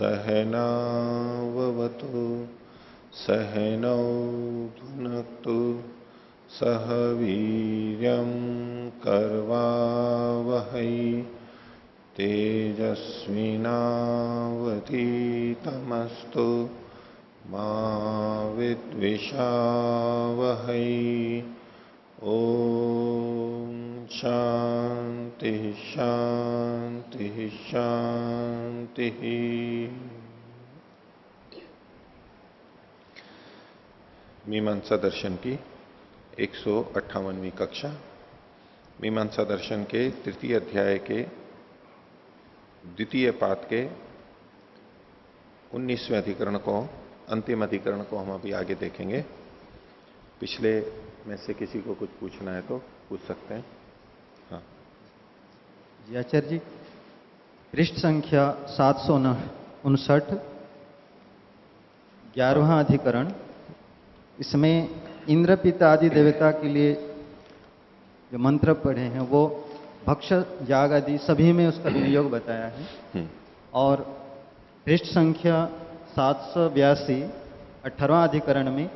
सहनाववतु सहनौ भुनक्तु सह वीर्यं कर्वावहै तेजस्विनावधीतमस्तु मा विद्विषावहै। ओम शांति शांति शांति। मीमांसा दर्शन की 158वीं कक्षा। मीमांसा दर्शन के तृतीय अध्याय के द्वितीय पाद के 19वें अधिकरण को, अंतिम अधिकरण को हम अभी आगे देखेंगे। पिछले में से किसी को कुछ पूछना है तो पूछ सकते हैं। हाँ जी आचार्य जी, पृष्ठ संख्या 759, 11वां अधिकरण, इसमें इंद्रपिता आदि देवता के लिए जो मंत्र पढ़े हैं वो भक्ष जाग आदि सभी में उसका विनियोग बताया है। और पृष्ठ संख्या 782, 18वां अधिकरण में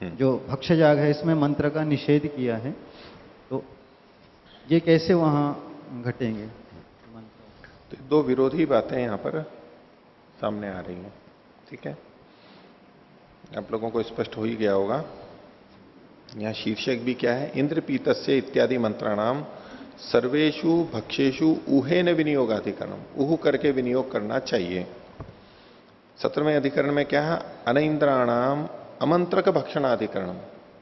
जो भक्ष जाग है इसमें मंत्र का निषेध किया है, तो ये कैसे वहां घटेंगे मंत्र? तो दो विरोधी बातें यहां पर सामने आ रही हैं। ठीक है, आप लोगों को स्पष्ट हो ही गया होगा। यहां शीर्षक भी क्या है, इंद्रपीतस्य इत्यादि मंत्राणाम सर्वेषु भक्षेषु ऊहेन विनियोगाधिकरणम, ऊह करके विनियोग करना चाहिए। 17वें अधिकरण में क्या है, अनइंद्राणाम अमंत्रक भक्षणाधिकरणम,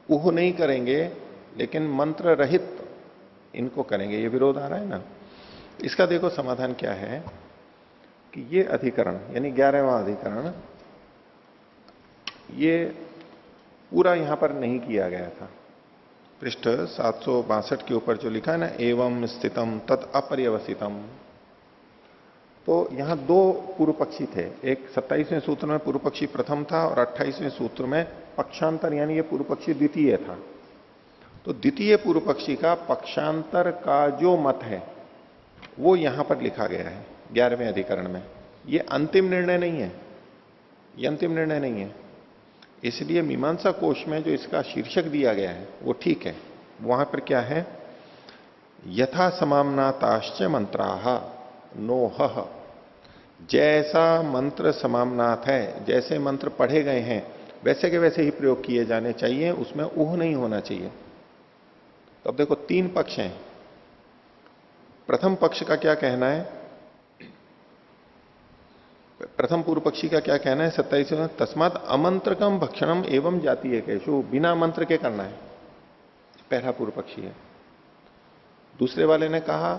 ऊह नहीं करेंगे लेकिन मंत्र रहित इनको करेंगे। ये विरोध आ रहा है ना। इसका देखो समाधान क्या है कि ये अधिकरण यानी 11वां अधिकरण ये पूरा यहां पर नहीं किया गया था। पृष्ठ 762 के ऊपर जो लिखा है ना, एवं स्थितम तत् अपर्यवसितम, तो यहां दो पूर्व पक्षी थे। एक 27वें सूत्र में पूर्व पक्षी प्रथम था और 28वें सूत्र में पक्षांतर यानी ये पूर्व पक्षी द्वितीय था। तो द्वितीय पूर्व पक्षी का पक्षांतर का जो मत है वो यहां पर लिखा गया है 11वें अधिकरण में। ये अंतिम निर्णय नहीं है, ये अंतिम निर्णय नहीं है। इसलिए मीमांसा कोश में जो इसका शीर्षक दिया गया है वो ठीक है। वहां पर क्या है, यथा समाम्नाताश्च मंत्राः नोह, जैसा मंत्र समाम्नात है, जैसे मंत्र पढ़े गए हैं वैसे के वैसे ही प्रयोग किए जाने चाहिए, उसमें ऊह नहीं होना चाहिए। तो अब देखो तीन पक्ष हैं। प्रथम पक्ष का क्या कहना है, प्रथम पूर्व पक्षी का क्या कहना है 27वें, तस्मात अमंत्रकम भक्षणम एवं जातीय केशु, बिना मंत्र के करना है। पहला पूर्व पक्षी है। दूसरे वाले ने कहा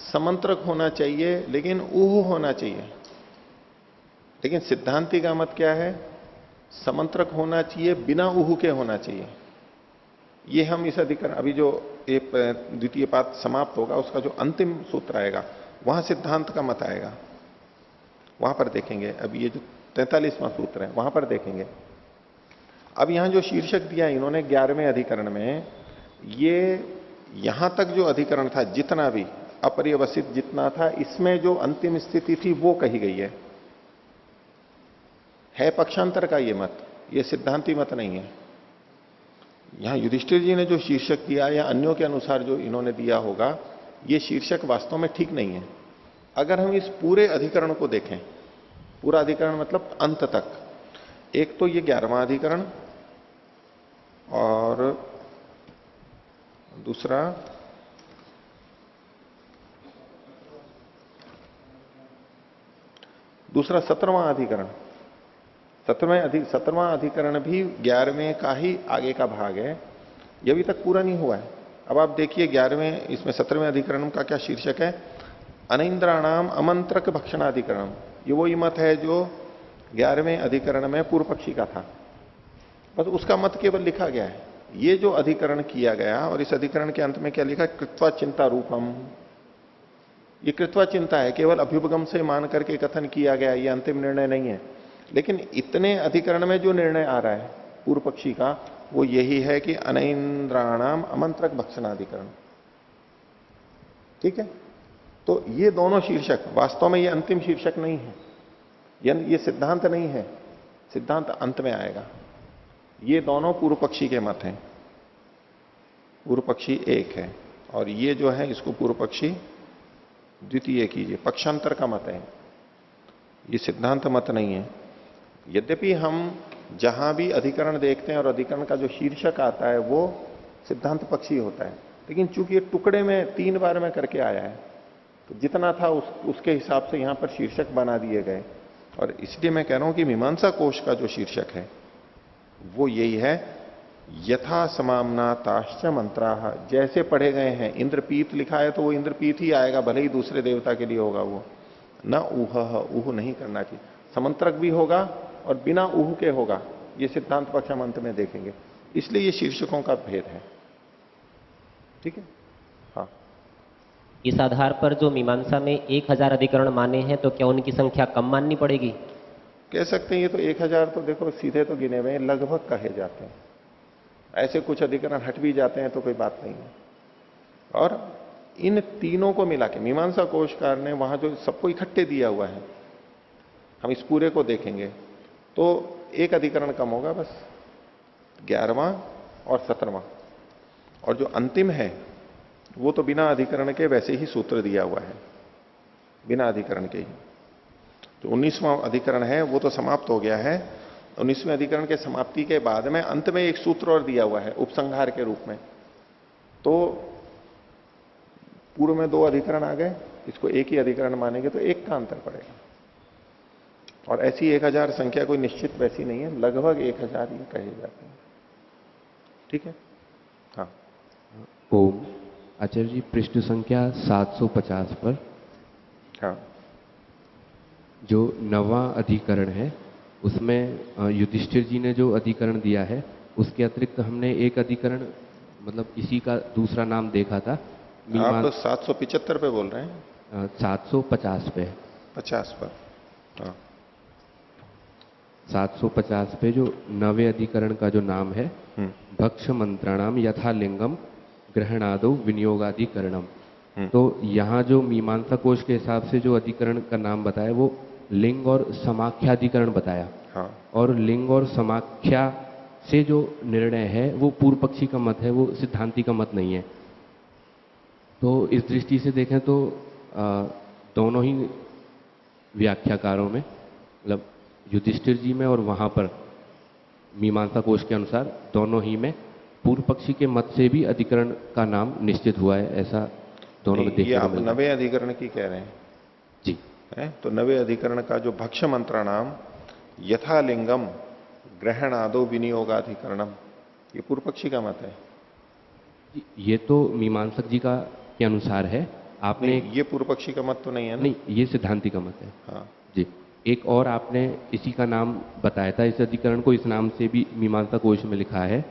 समंत्रक होना चाहिए लेकिन ऊह होना चाहिए। लेकिन सिद्धांति का मत क्या है, समंत्रक होना चाहिए बिना ऊह के होना चाहिए। ये हम इस अधिकरण अभी जो एक द्वितीय पाद समाप्त होगा उसका जो अंतिम सूत्र आएगा वहां सिद्धांत का मत आएगा, वहां पर देखेंगे। अभी ये जो 43वां सूत्र है वहां पर देखेंगे। अब यहां जो शीर्षक दिया इन्होंने 11वें अधिकरण में, ये यहां तक जो अधिकरण था जितना भी अपर्यवसित जितना था, इसमें जो अंतिम स्थिति थी वो कही गई है पक्षांतर का ये मत, ये सिद्धांति मत नहीं है। यहां युधिष्ठिर जी ने जो शीर्षक दिया या अन्यों के अनुसार जो इन्होंने दिया होगा, ये शीर्षक वास्तव में ठीक नहीं है। अगर हम इस पूरे अधिकरण को देखें, पूरा अधिकरण मतलब अंत तक, एक तो ये 11वां अधिकरण और दूसरा दूसरा 17वां अधिकरण। 17वां अधिकरण भी 11वें का ही आगे का भाग है, ये अभी तक पूरा नहीं हुआ है। अब आप देखिए 11वें इसमें 17वें अधिकरण का क्या शीर्षक है, अनिंद्राणाम अमंत्रक भक्षणाधिकरण। ये वही मत है जो 11वें अधिकरण में पूर्व पक्षी का था, बस उसका मत केवल लिखा गया है। ये जो अधिकरण किया गया और इस अधिकरण के अंत में क्या लिखा, कृत्वा चिंता रूपम, ये कृत्वा चिंता है, केवल अभ्युपगम से मान करके कथन किया गया, ये अंतिम निर्णय नहीं है। लेकिन इतने अधिकरण में जो निर्णय आ रहा है पूर्व पक्षी का वो यही है कि अनैंद्राणाम अमंत्रक भक्षणाधिकरण। ठीक है, तो ये दोनों शीर्षक वास्तव में ये अंतिम शीर्षक नहीं है, ये सिद्धांत नहीं है, सिद्धांत अंत में आएगा। ये दोनों पूर्व पक्षी के मत हैं, पूर्व पक्षी एक है और ये जो है इसको पूर्व पक्षी द्वितीय कीजिए, पक्षांतर का मत है, ये सिद्धांत मत नहीं है। यद्यपि हम जहां भी अधिकरण देखते हैं और अधिकरण का जो शीर्षक आता है वो सिद्धांत पक्षी होता है, लेकिन चूंकि ये टुकड़े में 3 बार में करके आया है तो जितना था उसके हिसाब से यहां पर शीर्षक बना दिए गए। और इसलिए मैं कह रहा हूं कि मीमांसा कोश का जो शीर्षक है वो यही है, यथा समामना ताश्च मंत्राः, जैसे पढ़े गए हैं। इंद्रपीत लिखा है तो वो इंद्रपीत ही आएगा, भले ही दूसरे देवता के लिए होगा वो, न ऊह नहीं करना चाहिए। समंत्रक भी होगा और बिना ऊह के होगा, ये सिद्धांत पक्षांत में देखेंगे, इसलिए ये शीर्षकों का भेद है। ठीक है, हाँ। इस आधार पर जो मीमांसा में 1000 अधिकरण माने हैं तो क्या उनकी संख्या कम माननी पड़ेगी? कह सकते हैं, ये तो 1000 तो देखो सीधे तो गिने हुए लगभग कहे जाते हैं, ऐसे कुछ अधिकरण हट भी जाते हैं तो कोई बात नहीं है। और इन तीनों को मिला के मीमांसा कोशकार ने वहां जो सबको इकट्ठे दिया हुआ है, हम इस पूरे को देखेंगे तो एक अधिकरण कम होगा बस, 11वां और 17वां, और जो अंतिम है वो तो बिना अधिकरण के वैसे ही सूत्र दिया हुआ है, बिना अधिकरण के ही। जो 19वां अधिकरण है वो तो समाप्त हो गया है। 19वें अधिकरण के समाप्ति के बाद में अंत में एक सूत्र और दिया हुआ है उपसंहार के रूप में, तो पूर्व में 2 अधिकरण आ गए, इसको एक ही अधिकरण मानेंगे तो एक का अंतर पड़ेगा। और ऐसी 1000 संख्या कोई निश्चित वैसी नहीं है, लगभग 1000 ही कहे जाते हैं। ठीक है, हाँ। ओम। आचार्य जी, पृष्ठ संख्या 750 पर हाँ, जो 9वां अधिकरण है उसमें युधिष्ठिर जी ने जो अधिकरण दिया है उसके अतिरिक्त हमने एक अधिकरण मतलब इसी का दूसरा नाम देखा था। आप तो 775 पे बोल रहे हैं? 750 पे। 50 पर, हाँ। 750 पे जो 9वें अधिकरण का जो नाम है, भक्ष मंत्राणाम यथा लिंगम ग्रहणादो विनियोगाधिकरणम। तो यहाँ जो मीमांसा कोश के हिसाब से जो अधिकरण का नाम बताया वो लिंग और समाख्याधिकरण बताया। हाँ। और लिंग और समाख्या से जो निर्णय है वो पूर्व पक्षी का मत है, वो सिद्धांति का मत नहीं है। तो इस दृष्टि से देखें तो दोनों ही व्याख्याकारों में, मतलब युधिष्ठिर जी में और वहां पर मीमांसा कोश के अनुसार दोनों ही में पूर्व पक्षी के मत से भी अधिकरण का नाम निश्चित हुआ है, ऐसा दोनों में देखने को मिलता है। 9वें अधिकरण की कह रहे हैं जी है? तो 9वें अधिकरण का जो भक्ष मंत्राणाम यथालिंगम ग्रहणादो विनियोगाधिकरणम, ये पूर्व पक्षी का मत है। ये तो मीमांसक जी का के अनुसार है। आपने ये पूर्व पक्षी का मत तो नहीं है ना? नहीं, ये सिद्धांति का मत है। हाँ जी। एक और आपने इसी का नाम बताया था, इस अधिकरण को इस नाम से भी मीमांसा कोश में लिखा है,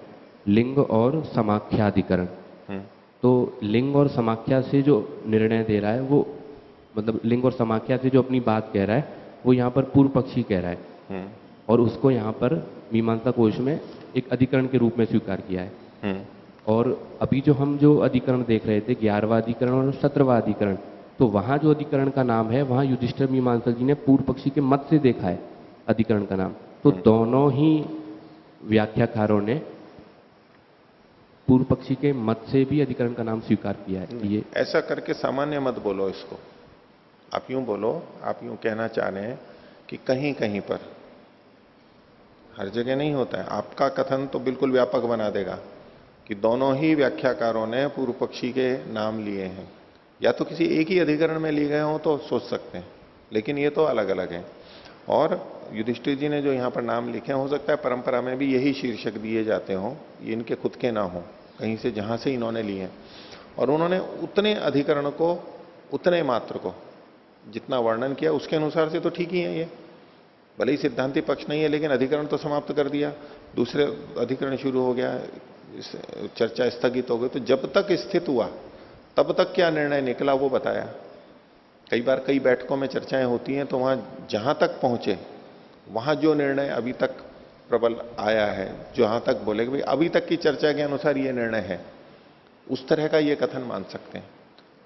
लिंग और समाख्याधिकरण। तो लिंग और समाख्या से जो निर्णय दे रहा है वो, मतलब लिंग और समाख्या से जो अपनी बात कह रहा है वो यहाँ पर पूर्व पक्षी कह रहा है, और उसको यहाँ पर मीमांसा कोश में एक अधिकरण के रूप में स्वीकार किया है। और अभी जो अधिकरण देख रहे थे 11वां अधिकरण और 17वां अधिकरण, तो वहां जो अधिकरण का नाम है वहां युधिष्ठिर मीमांसक जी ने पूर्व पक्षी के मत से देखा है अधिकरण का नाम। तो दोनों ही व्याख्याकारों ने पूर्व पक्षी के मत से भी अधिकरण का नाम स्वीकार किया है। ये ऐसा करके सामान्य मत बोलो इसको, आप यूं बोलो, आप यूं कहना चाह रहे हैं कि कहीं कहीं पर, हर जगह नहीं होता है। आपका कथन तो बिल्कुल व्यापक बना देगा कि दोनों ही व्याख्याकारों ने पूर्व पक्षी के नाम लिए हैं, या तो किसी एक ही अधिकरण में लिए गए हों तो सोच सकते हैं, लेकिन ये तो अलग अलग है। और युधिष्ठिर जी ने जो यहां पर नाम लिखे, हो सकता है परंपरा में भी यही शीर्षक दिए जाते हों, ये इनके खुद के ना हो, कहीं से जहां से इन्होंने लिए हैं। और उन्होंने उतने अधिकरण को, उतने मात्र को जितना वर्णन किया उसके अनुसार से तो ठीक ही है ये, भले ही सिद्धांति पक्ष नहीं है, लेकिन अधिकरण तो समाप्त कर दिया, दूसरे अधिकरण शुरू हो गया, चर्चा स्थगित हो गई। तो जब तक स्थित हुआ तब तक क्या निर्णय निकला वो बताया। कई बार कई बैठकों में चर्चाएं होती हैं तो वहां जहां तक पहुंचे वहां जो निर्णय अभी तक प्रबल आया है, जहां तक बोले कि भाई अभी तक की चर्चा के अनुसार ये निर्णय है, उस तरह का ये कथन मान सकते हैं।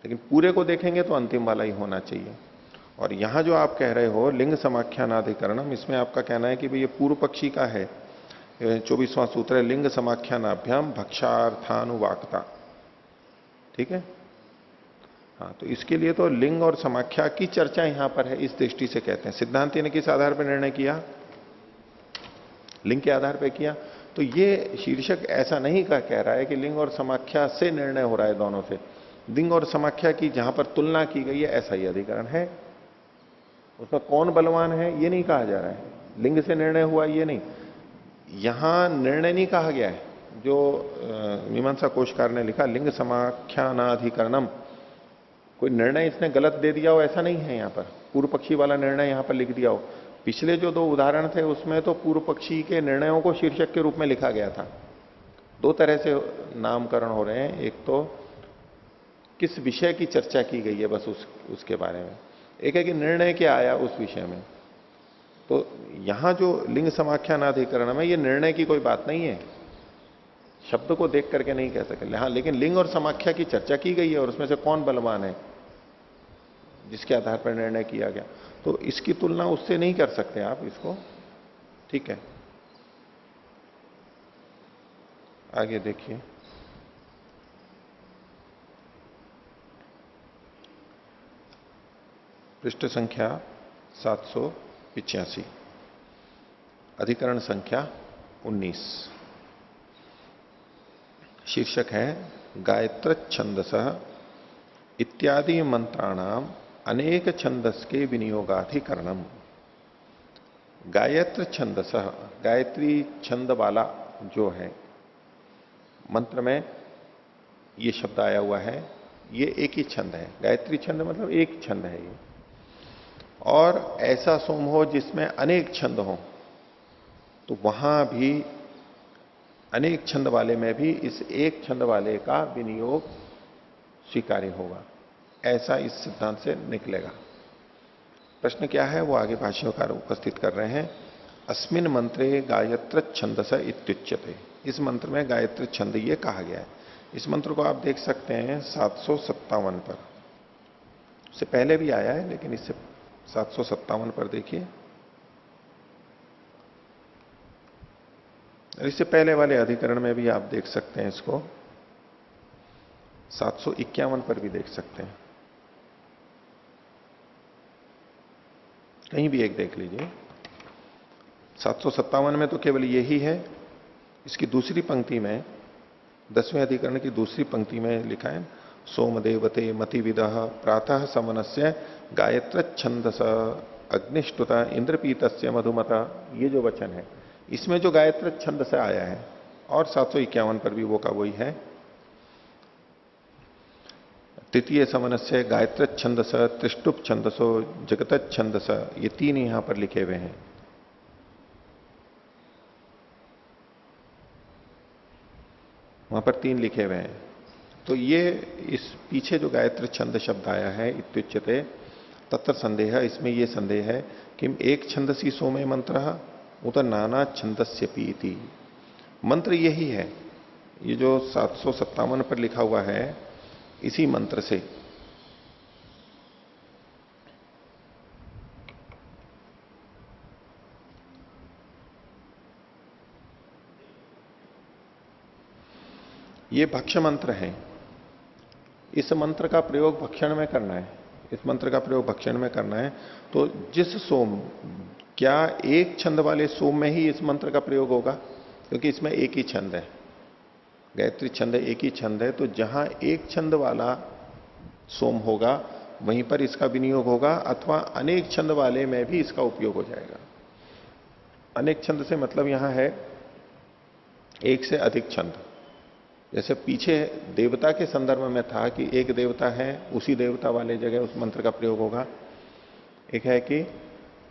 लेकिन पूरे को देखेंगे तो अंतिम वाला ही होना चाहिए। और यहां जो आप कह रहे हो लिंग समाख्यानाधिकरणम, इसमें आपका कहना है कि भाई ये पूर्व पक्षी का है। 24वां सूत्र है लिंग समाख्यानाभ्याम भक्षार्थानुवाक्ता, ठीक है। हाँ, तो इसके लिए तो लिंग और समाख्या की चर्चा यहां पर है, इस दृष्टि से कहते हैं। सिद्धांति ने किस आधार पर निर्णय किया? लिंग के आधार पर किया। तो ये शीर्षक ऐसा नहीं कह रहा है कि लिंग और समाख्या से निर्णय हो रहा है दोनों से। लिंग और समाख्या की जहां पर तुलना की गई है ऐसा ही अधिकरण है। उसमें कौन बलवान है ये नहीं कहा जा रहा है, लिंग से निर्णय हुआ ये नहीं, यहां निर्णय नहीं कहा गया है। जो मीमांसा कोशकार ने लिखा लिंग समाख्यानाधिकरणम, कोई निर्णय इसने गलत दे दिया हो ऐसा नहीं है। यहां पर पूर्व पक्षी वाला निर्णय यहां पर लिख दिया हो। पिछले जो दो उदाहरण थे उसमें तो पूर्व पक्षी के निर्णयों को शीर्षक के रूप में लिखा गया था। दो तरह से नामकरण हो रहे हैं, एक तो किस विषय की चर्चा की गई है बस उसके बारे में, एक है कि निर्णय क्या आया उस विषय में। तो यहां जो लिंग समाख्यानाधिकरण में ये निर्णय की कोई बात नहीं है, शब्द को देख करके नहीं कह सकते। हाँ, लेकिन लिंग और समाख्या की चर्चा की गई है और उसमें से कौन बलवान है जिसके आधार पर निर्णय किया गया, तो इसकी तुलना उससे नहीं कर सकते आप इसको, ठीक है। आगे देखिए, पृष्ठ संख्या 785, अधिकरण संख्या 19, शीर्षक है गायत्र छंदस इत्यादि मंत्राणाम अनेक छंदस के विनियोगाधिकरणम। गायत्र छंदस, गायत्री छंद वाला जो है, मंत्र में ये शब्द आया हुआ है, ये एक ही छंद है। गायत्री छंद मतलब एक छंद है ये। और ऐसा सोम हो जिसमें अनेक छंद हो, तो वहां भी अनेक छंद वाले में भी इस एक छंद वाले का विनियोग स्वीकार्य होगा, ऐसा इस सिद्धांत से निकलेगा। प्रश्न क्या है वो आगे भाष्यकार उपस्थित कर रहे हैं। अस्मिन मंत्रे गायत्र छंदस इत्युच्यते, इस मंत्र में गायत्री छंद ये कहा गया है। इस मंत्र को आप देख सकते हैं 757 पर, उससे पहले भी आया है लेकिन इससे 757 पर देखिए। इससे पहले वाले अधिकरण में भी आप देख सकते हैं इसको, 751 पर भी देख सकते हैं, कहीं भी एक देख लीजिए। 757 में तो केवल यही है। इसकी दूसरी पंक्ति में, 10वें अधिकरण की दूसरी पंक्ति में लिखा है सोमदेवते मतिविदः प्रातः समनस्य गायत्र छंदस अग्निष्टुत इंद्रपीतस्य मधुमता, ये जो वचन है इसमें जो गायत्र छंद से आया है। और 751 पर भी वो का वही है, तृतीय समनस्य गायत्र छंदस त्रिष्टुप छंदसो जगत छंदस, ये तीन यहां पर लिखे हुए हैं। वहां पर तीन लिखे हुए हैं। तो ये इस पीछे जो गायत्र छंद शब्द आया है इत्युच्यते तत्र संदेह, इसमें ये संदेह है कि एक छंदसी सोमे मंत्र उत नाना छंदस्य पीति, मंत्र यही है। ये जो 757 पर लिखा हुआ है इसी मंत्र से ये भक्ष मंत्र है। इस मंत्र का प्रयोग भक्षण में करना है, इस मंत्र का प्रयोग भक्षण में करना है। तो जिस सोम, क्या एक छंद वाले सोम में ही इस मंत्र का प्रयोग होगा? क्योंकि इसमें एक ही छंद है, गायत्री छंद एक ही छंद है। तो जहां एक छंद वाला सोम होगा वहीं पर इसका विनियोग होगा, अथवा अनेक छंद वाले में भी इसका उपयोग हो जाएगा। अनेक छंद से मतलब यहां है एक से अधिक छंद। जैसे पीछे देवता के संदर्भ में था कि एक देवता है, उसी देवता वाले जगह उस मंत्र का प्रयोग होगा। एक है कि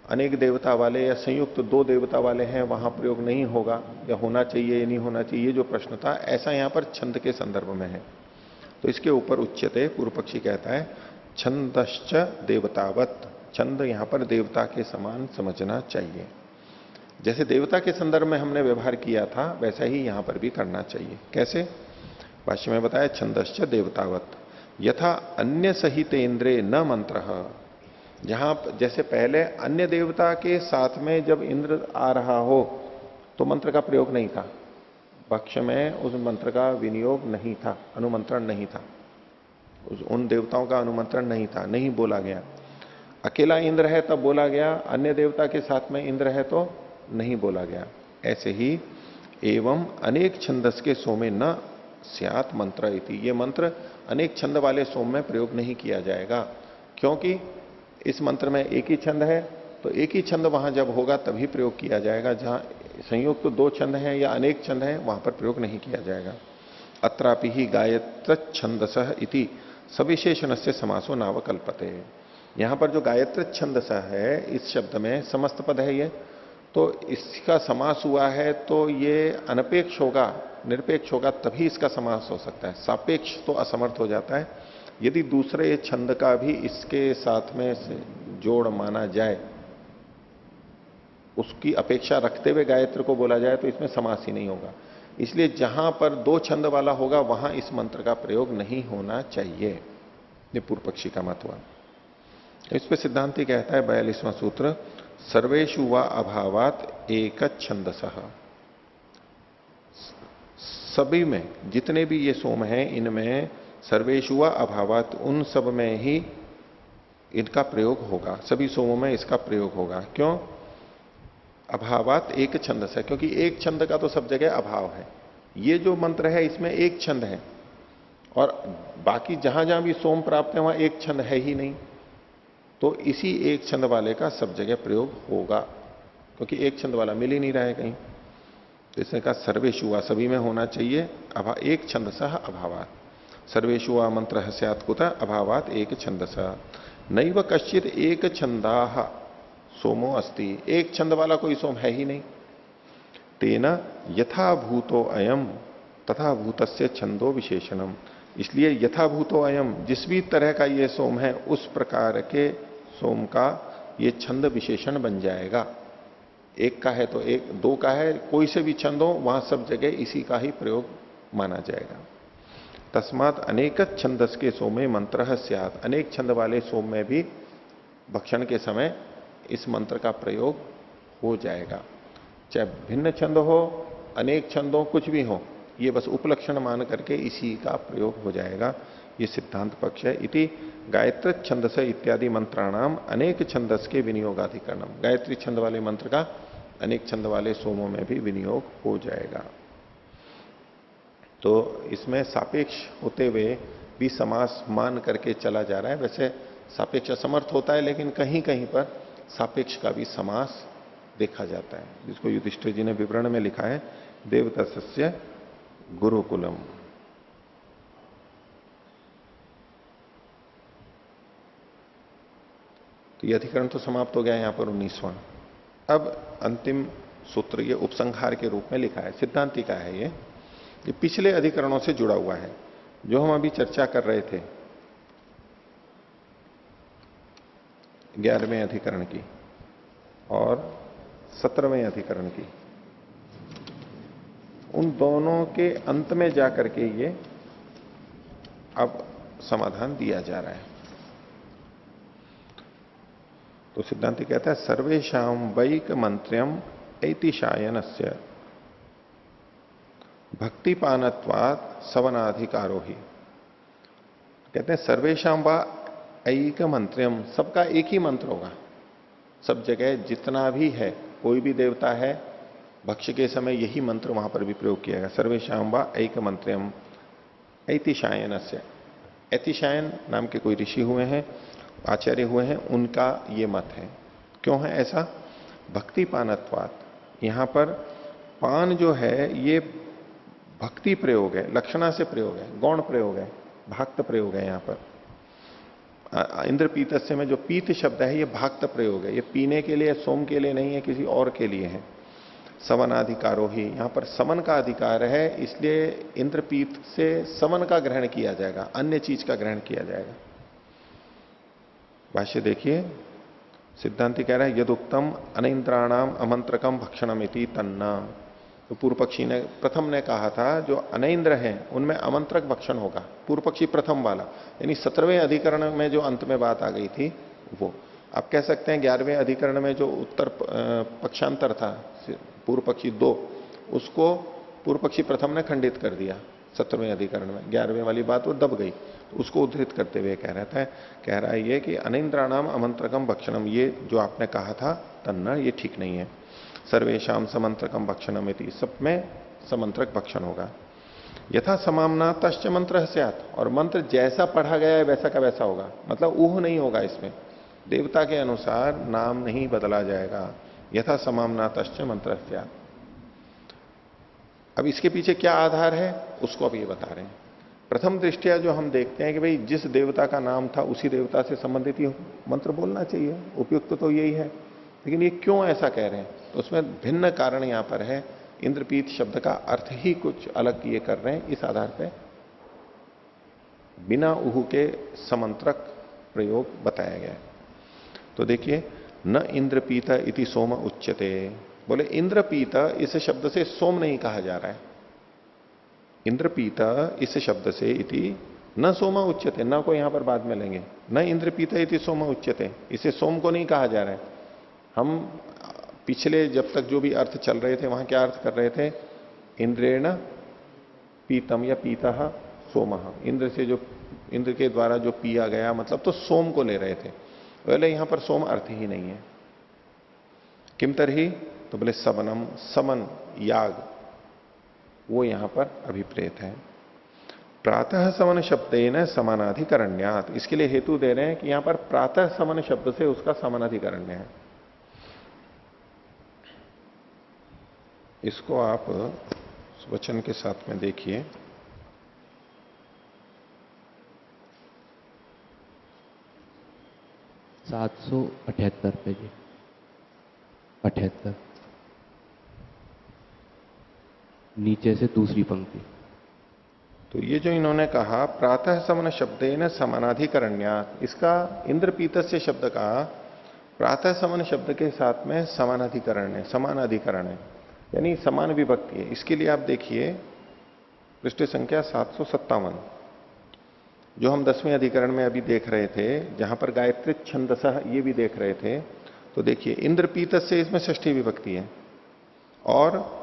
अनेक देवता वाले या संयुक्त दो देवता वाले हैं, वहां प्रयोग नहीं होगा, या होना चाहिए या नहीं होना चाहिए, ये जो प्रश्न था ऐसा यहां पर छंद के संदर्भ में है। तो इसके ऊपर उच्यते, पूर्व पक्षी कहता है छंदश्च देवतावत, छंद यहां पर देवता के समान समझना चाहिए। जैसे देवता के संदर्भ में हमने व्यवहार किया था वैसा ही यहां पर भी करना चाहिए। कैसे? भाष्य में बताया छंदश्च देवतावत, यथा अन्य सहित इंद्रे न मंत्र, जहां जैसे पहले अन्य देवता के साथ में जब इंद्र आ रहा हो तो मंत्र का प्रयोग नहीं था, पक्ष में उस मंत्र का विनियोग नहीं था, अनुमंत्रण नहीं था, उन देवताओं का अनुमंत्रण नहीं था, नहीं बोला गया। अकेला इंद्र है तब बोला गया, अन्य देवता के साथ में इंद्र है तो नहीं बोला गया। ऐसे ही एवं अनेक छंदस के सोमे न स्यात मंत्र इति, ये मंत्र अनेक छंद वाले सोम में प्रयोग नहीं किया जाएगा, क्योंकि इस मंत्र में एक ही छंद है, तो एक ही छंद वहां जब होगा तभी प्रयोग किया जाएगा। जहां संयुक्त तो दो छंद हैं या अनेक छंद हैं वहां पर प्रयोग नहीं किया जाएगा। अत्रापि ही गायत्र छंदसः इति सविशेषण से समासो नावकल्पते, यहां पर जो गायत्र छंदसः है इस शब्द में समस्त पद है ये, तो इसका समास हुआ है तो ये अनपेक्ष होगा, निरपेक्ष होगा तभी इसका समास हो सकता है, सापेक्ष तो असमर्थ हो जाता है। यदि दूसरे छंद का भी इसके साथ में से जोड़ माना जाए, उसकी अपेक्षा रखते हुए गायत्र को बोला जाए तो इसमें समास ही नहीं होगा। इसलिए जहां पर दो छंद वाला होगा वहां इस मंत्र का प्रयोग नहीं होना चाहिए, ये पूर्व पक्षी का मत हुआ। इस पर सिद्धांति कहता है 42वां सूत्र, सर्वेषु वा अभावात एक छंदसः, सभी में जितने भी ये सोम हैं इनमें सर्वेषु वा अभावात, उन सब में ही इनका प्रयोग होगा, सभी सोमों में इसका प्रयोग होगा। क्यों? अभावात एक छंदस है, क्योंकि एक छंद का तो सब जगह अभाव है। ये जो मंत्र है इसमें एक छंद है और बाकी जहां जहां भी सोम प्राप्त है वहां एक छंद है ही नहीं, तो इसी एक छंद वाले का सब जगह प्रयोग होगा, क्योंकि एक छंद वाला मिल ही नहीं रहा है कहीं। तो इसने कहा सर्वेषु वा, सभी में होना चाहिए, एक छंदसः अभावात, सर्वेषु वा मंत्र स्यात् कुतः अभावात एक छंदसः, नैव कश्चित एक छंदाः सोमो अस्ति, एक छंद वाला कोई सोम है ही नहीं। तेना यथाभूतो अयम तथा भूतस्य छंदो विशेषणम, इसलिए यथाभूतो अयम, जिस भी तरह का ये सोम है उस प्रकार के सोम का ये छंद विशेषण बन जाएगा। एक का है तो एक, दो का है, कोई से भी छंद हो वहां सब जगह इसी का ही प्रयोग माना जाएगा। तस्मात अनेक छंदस के सोमे मंत्र स्यात्, अनेक छंद वाले सोम में भी भक्षण के समय इस मंत्र का प्रयोग हो जाएगा, चाहे भिन्न छंद हो, अनेक छंद हो, कुछ भी हो, ये बस उपलक्षण मान करके इसी का प्रयोग हो जाएगा। ये सिद्धांत पक्ष है। इति गायत्री छंदस इत्यादि मंत्राणाम अनेक छंदस के विनियोगाधिकरणम, गायत्री छंद वाले मंत्र का अनेक छंद वाले सोमों में भी विनियोग हो जाएगा। तो इसमें सापेक्ष होते हुए भी समास मान करके चला जा रहा है। वैसे सापेक्ष असमर्थ होता है, लेकिन कहीं कहीं पर सापेक्ष का भी समास देखा जाता है, जिसको युधिष्ठिर जी ने विवरण में लिखा है देवदत्तस्य गुरुकुलम। तो यह अधिकरण तो समाप्त हो गया यहां पर 19वां। अब अंतिम सूत्र ये उपसंहार के रूप में लिखा है, सिद्धांति का है ये पिछले अधिकरणों से जुड़ा हुआ है, जो हम अभी चर्चा कर रहे थे 11वें अधिकरण की और 17वें अधिकरण की, उन दोनों के अंत में जाकर के ये अब समाधान दिया जा रहा है। तो सिद्धांति कहता है सर्वेशाम वैक मंत्र्यम ऐतिशायनस्य भक्तिपानत्वात् सवनाधिकारो ही। कहते हैं सर्वेशाम वा ऐक मंत्र्यम, सबका एक ही मंत्र होगा, सब जगह जितना भी है, कोई भी देवता है भक्ष्य के समय यही मंत्र वहां पर भी प्रयोग किया गया। सर्वेशाम वा ऐक मंत्र्यम ऐतिशायनस्य, ऐतिशायन नाम के कोई ऋषि हुए हैं, आचार्य हुए हैं, उनका ये मत है। क्यों है ऐसा? भक्ति पानत्वात्, यहां पर पान जो है ये भक्ति प्रयोग है, लक्षणा से प्रयोग है, गौण प्रयोग है, भाक्त प्रयोग है। यहां पर इंद्र पीतस्य में जो पीत शब्द है ये भाक्त प्रयोग है, ये पीने के लिए, सोम के लिए नहीं है, किसी और के लिए है। सवनाधिकारो ही, यहां पर समन का अधिकार है, इसलिए इंद्रपीत से समन का ग्रहण किया जाएगा, अन्य चीज का ग्रहण किया जाएगा। भाष्य देखिए, सिद्धांति कह रहा है यदुक्तम अनिंद्राणाम अमंत्रकम भक्षणम इति तन्ना, तो पूर्व पक्षी ने प्रथम ने कहा था जो अनैन्द्र हैं उनमें आमंत्रक भक्षण होगा, पूर्व पक्षी प्रथम वाला, यानी 17वें अधिकरण में जो अंत में बात आ गई थी वो। आप कह सकते हैं 11वें अधिकरण में जो उत्तर पक्षांतर था पूर्व पक्षी 2, उसको पूर्व पक्षी प्रथम ने खंडित कर दिया 17वें अधिकरण में, 11वें वाली बात वो दब गई। तो उसको उद्धृत करते हुए कह रहा है ये कि अनिंद्राणाम आमंत्रकम भक्षणम, ये जो आपने कहा था तन्ना, ये ठीक नहीं है। सर्वेशम समंत्रकम भक्षणम इति, सब में समंत्रक भक्षण होगा। यथा समामना तश्च मंत्र स्यात्, और मंत्र जैसा पढ़ा गया है वैसा का वैसा होगा, मतलब ऊह नहीं होगा इसमें, देवता के अनुसार नाम नहीं बदला जाएगा। यथा समामना तश्च मंत्र स्यात्। अब इसके पीछे क्या आधार है उसको अब ये बता रहे हैं। प्रथम दृष्टिया जो हम देखते हैं कि भाई जिस देवता का नाम था उसी देवता से संबंधित ही मंत्र बोलना चाहिए, उपयुक्त तो यही है, लेकिन ये क्यों ऐसा कह रहे हैं, तो उसमें भिन्न कारण यहां पर है। इंद्रपीत शब्द का अर्थ ही कुछ अलग ये कर रहे हैं, इस आधार पर बिना उहु के समंत्रक प्रयोग बताया गया है। तो देखिए, न इंद्रपीत इति सोम उच्यते, बोले इंद्रपीत इस शब्द से सोम नहीं कहा जा रहा है। इंद्रपीत इस शब्द से इति न सोमा उच्यते, न को यहां पर बाद में लेंगे, न इंद्रपीत इति सोमा उच्यते, इसे सोम को नहीं कहा जा रहा है। हम पिछले जब तक जो भी अर्थ चल रहे थे वहां क्या अर्थ कर रहे थे, इंद्रेण पीतम या पीतः सोमः, इंद्र से जो इंद्र के द्वारा जो पिया गया, मतलब तो सोम को ले रहे थे। बोले यहां पर सोम अर्थ ही नहीं है। किम तरही, तो बोले सबनम, समन याग, वो यहां पर अभिप्रेत है। प्रातः समन शब्देन समानाधिकरण्यात्, इसके लिए हेतु दे रहे हैं कि यहां पर प्रातः समन शब्द से उसका समानाधिकरण्य है। इसको आप वचन के साथ में देखिए। $778 पेज 78, नीचे से दूसरी पंक्ति। तो ये जो इन्होंने कहा प्रातः समन शब्देन समानाधिकरण्यात्, इसका इंद्रपीतस्य शब्द का प्रातः समन शब्द के साथ में समानाधिकरण है, समान अधिकरण है, यानी समान विभक्ति है। इसके लिए आप देखिए पृष्ठ संख्या 757, जो हम 10वें अधिकरण में अभी देख रहे थे, जहां पर गायत्री छंदसः ये भी देख रहे थे। तो देखिए इंद्रपीत से इसमें षष्ठी विभक्ति है, और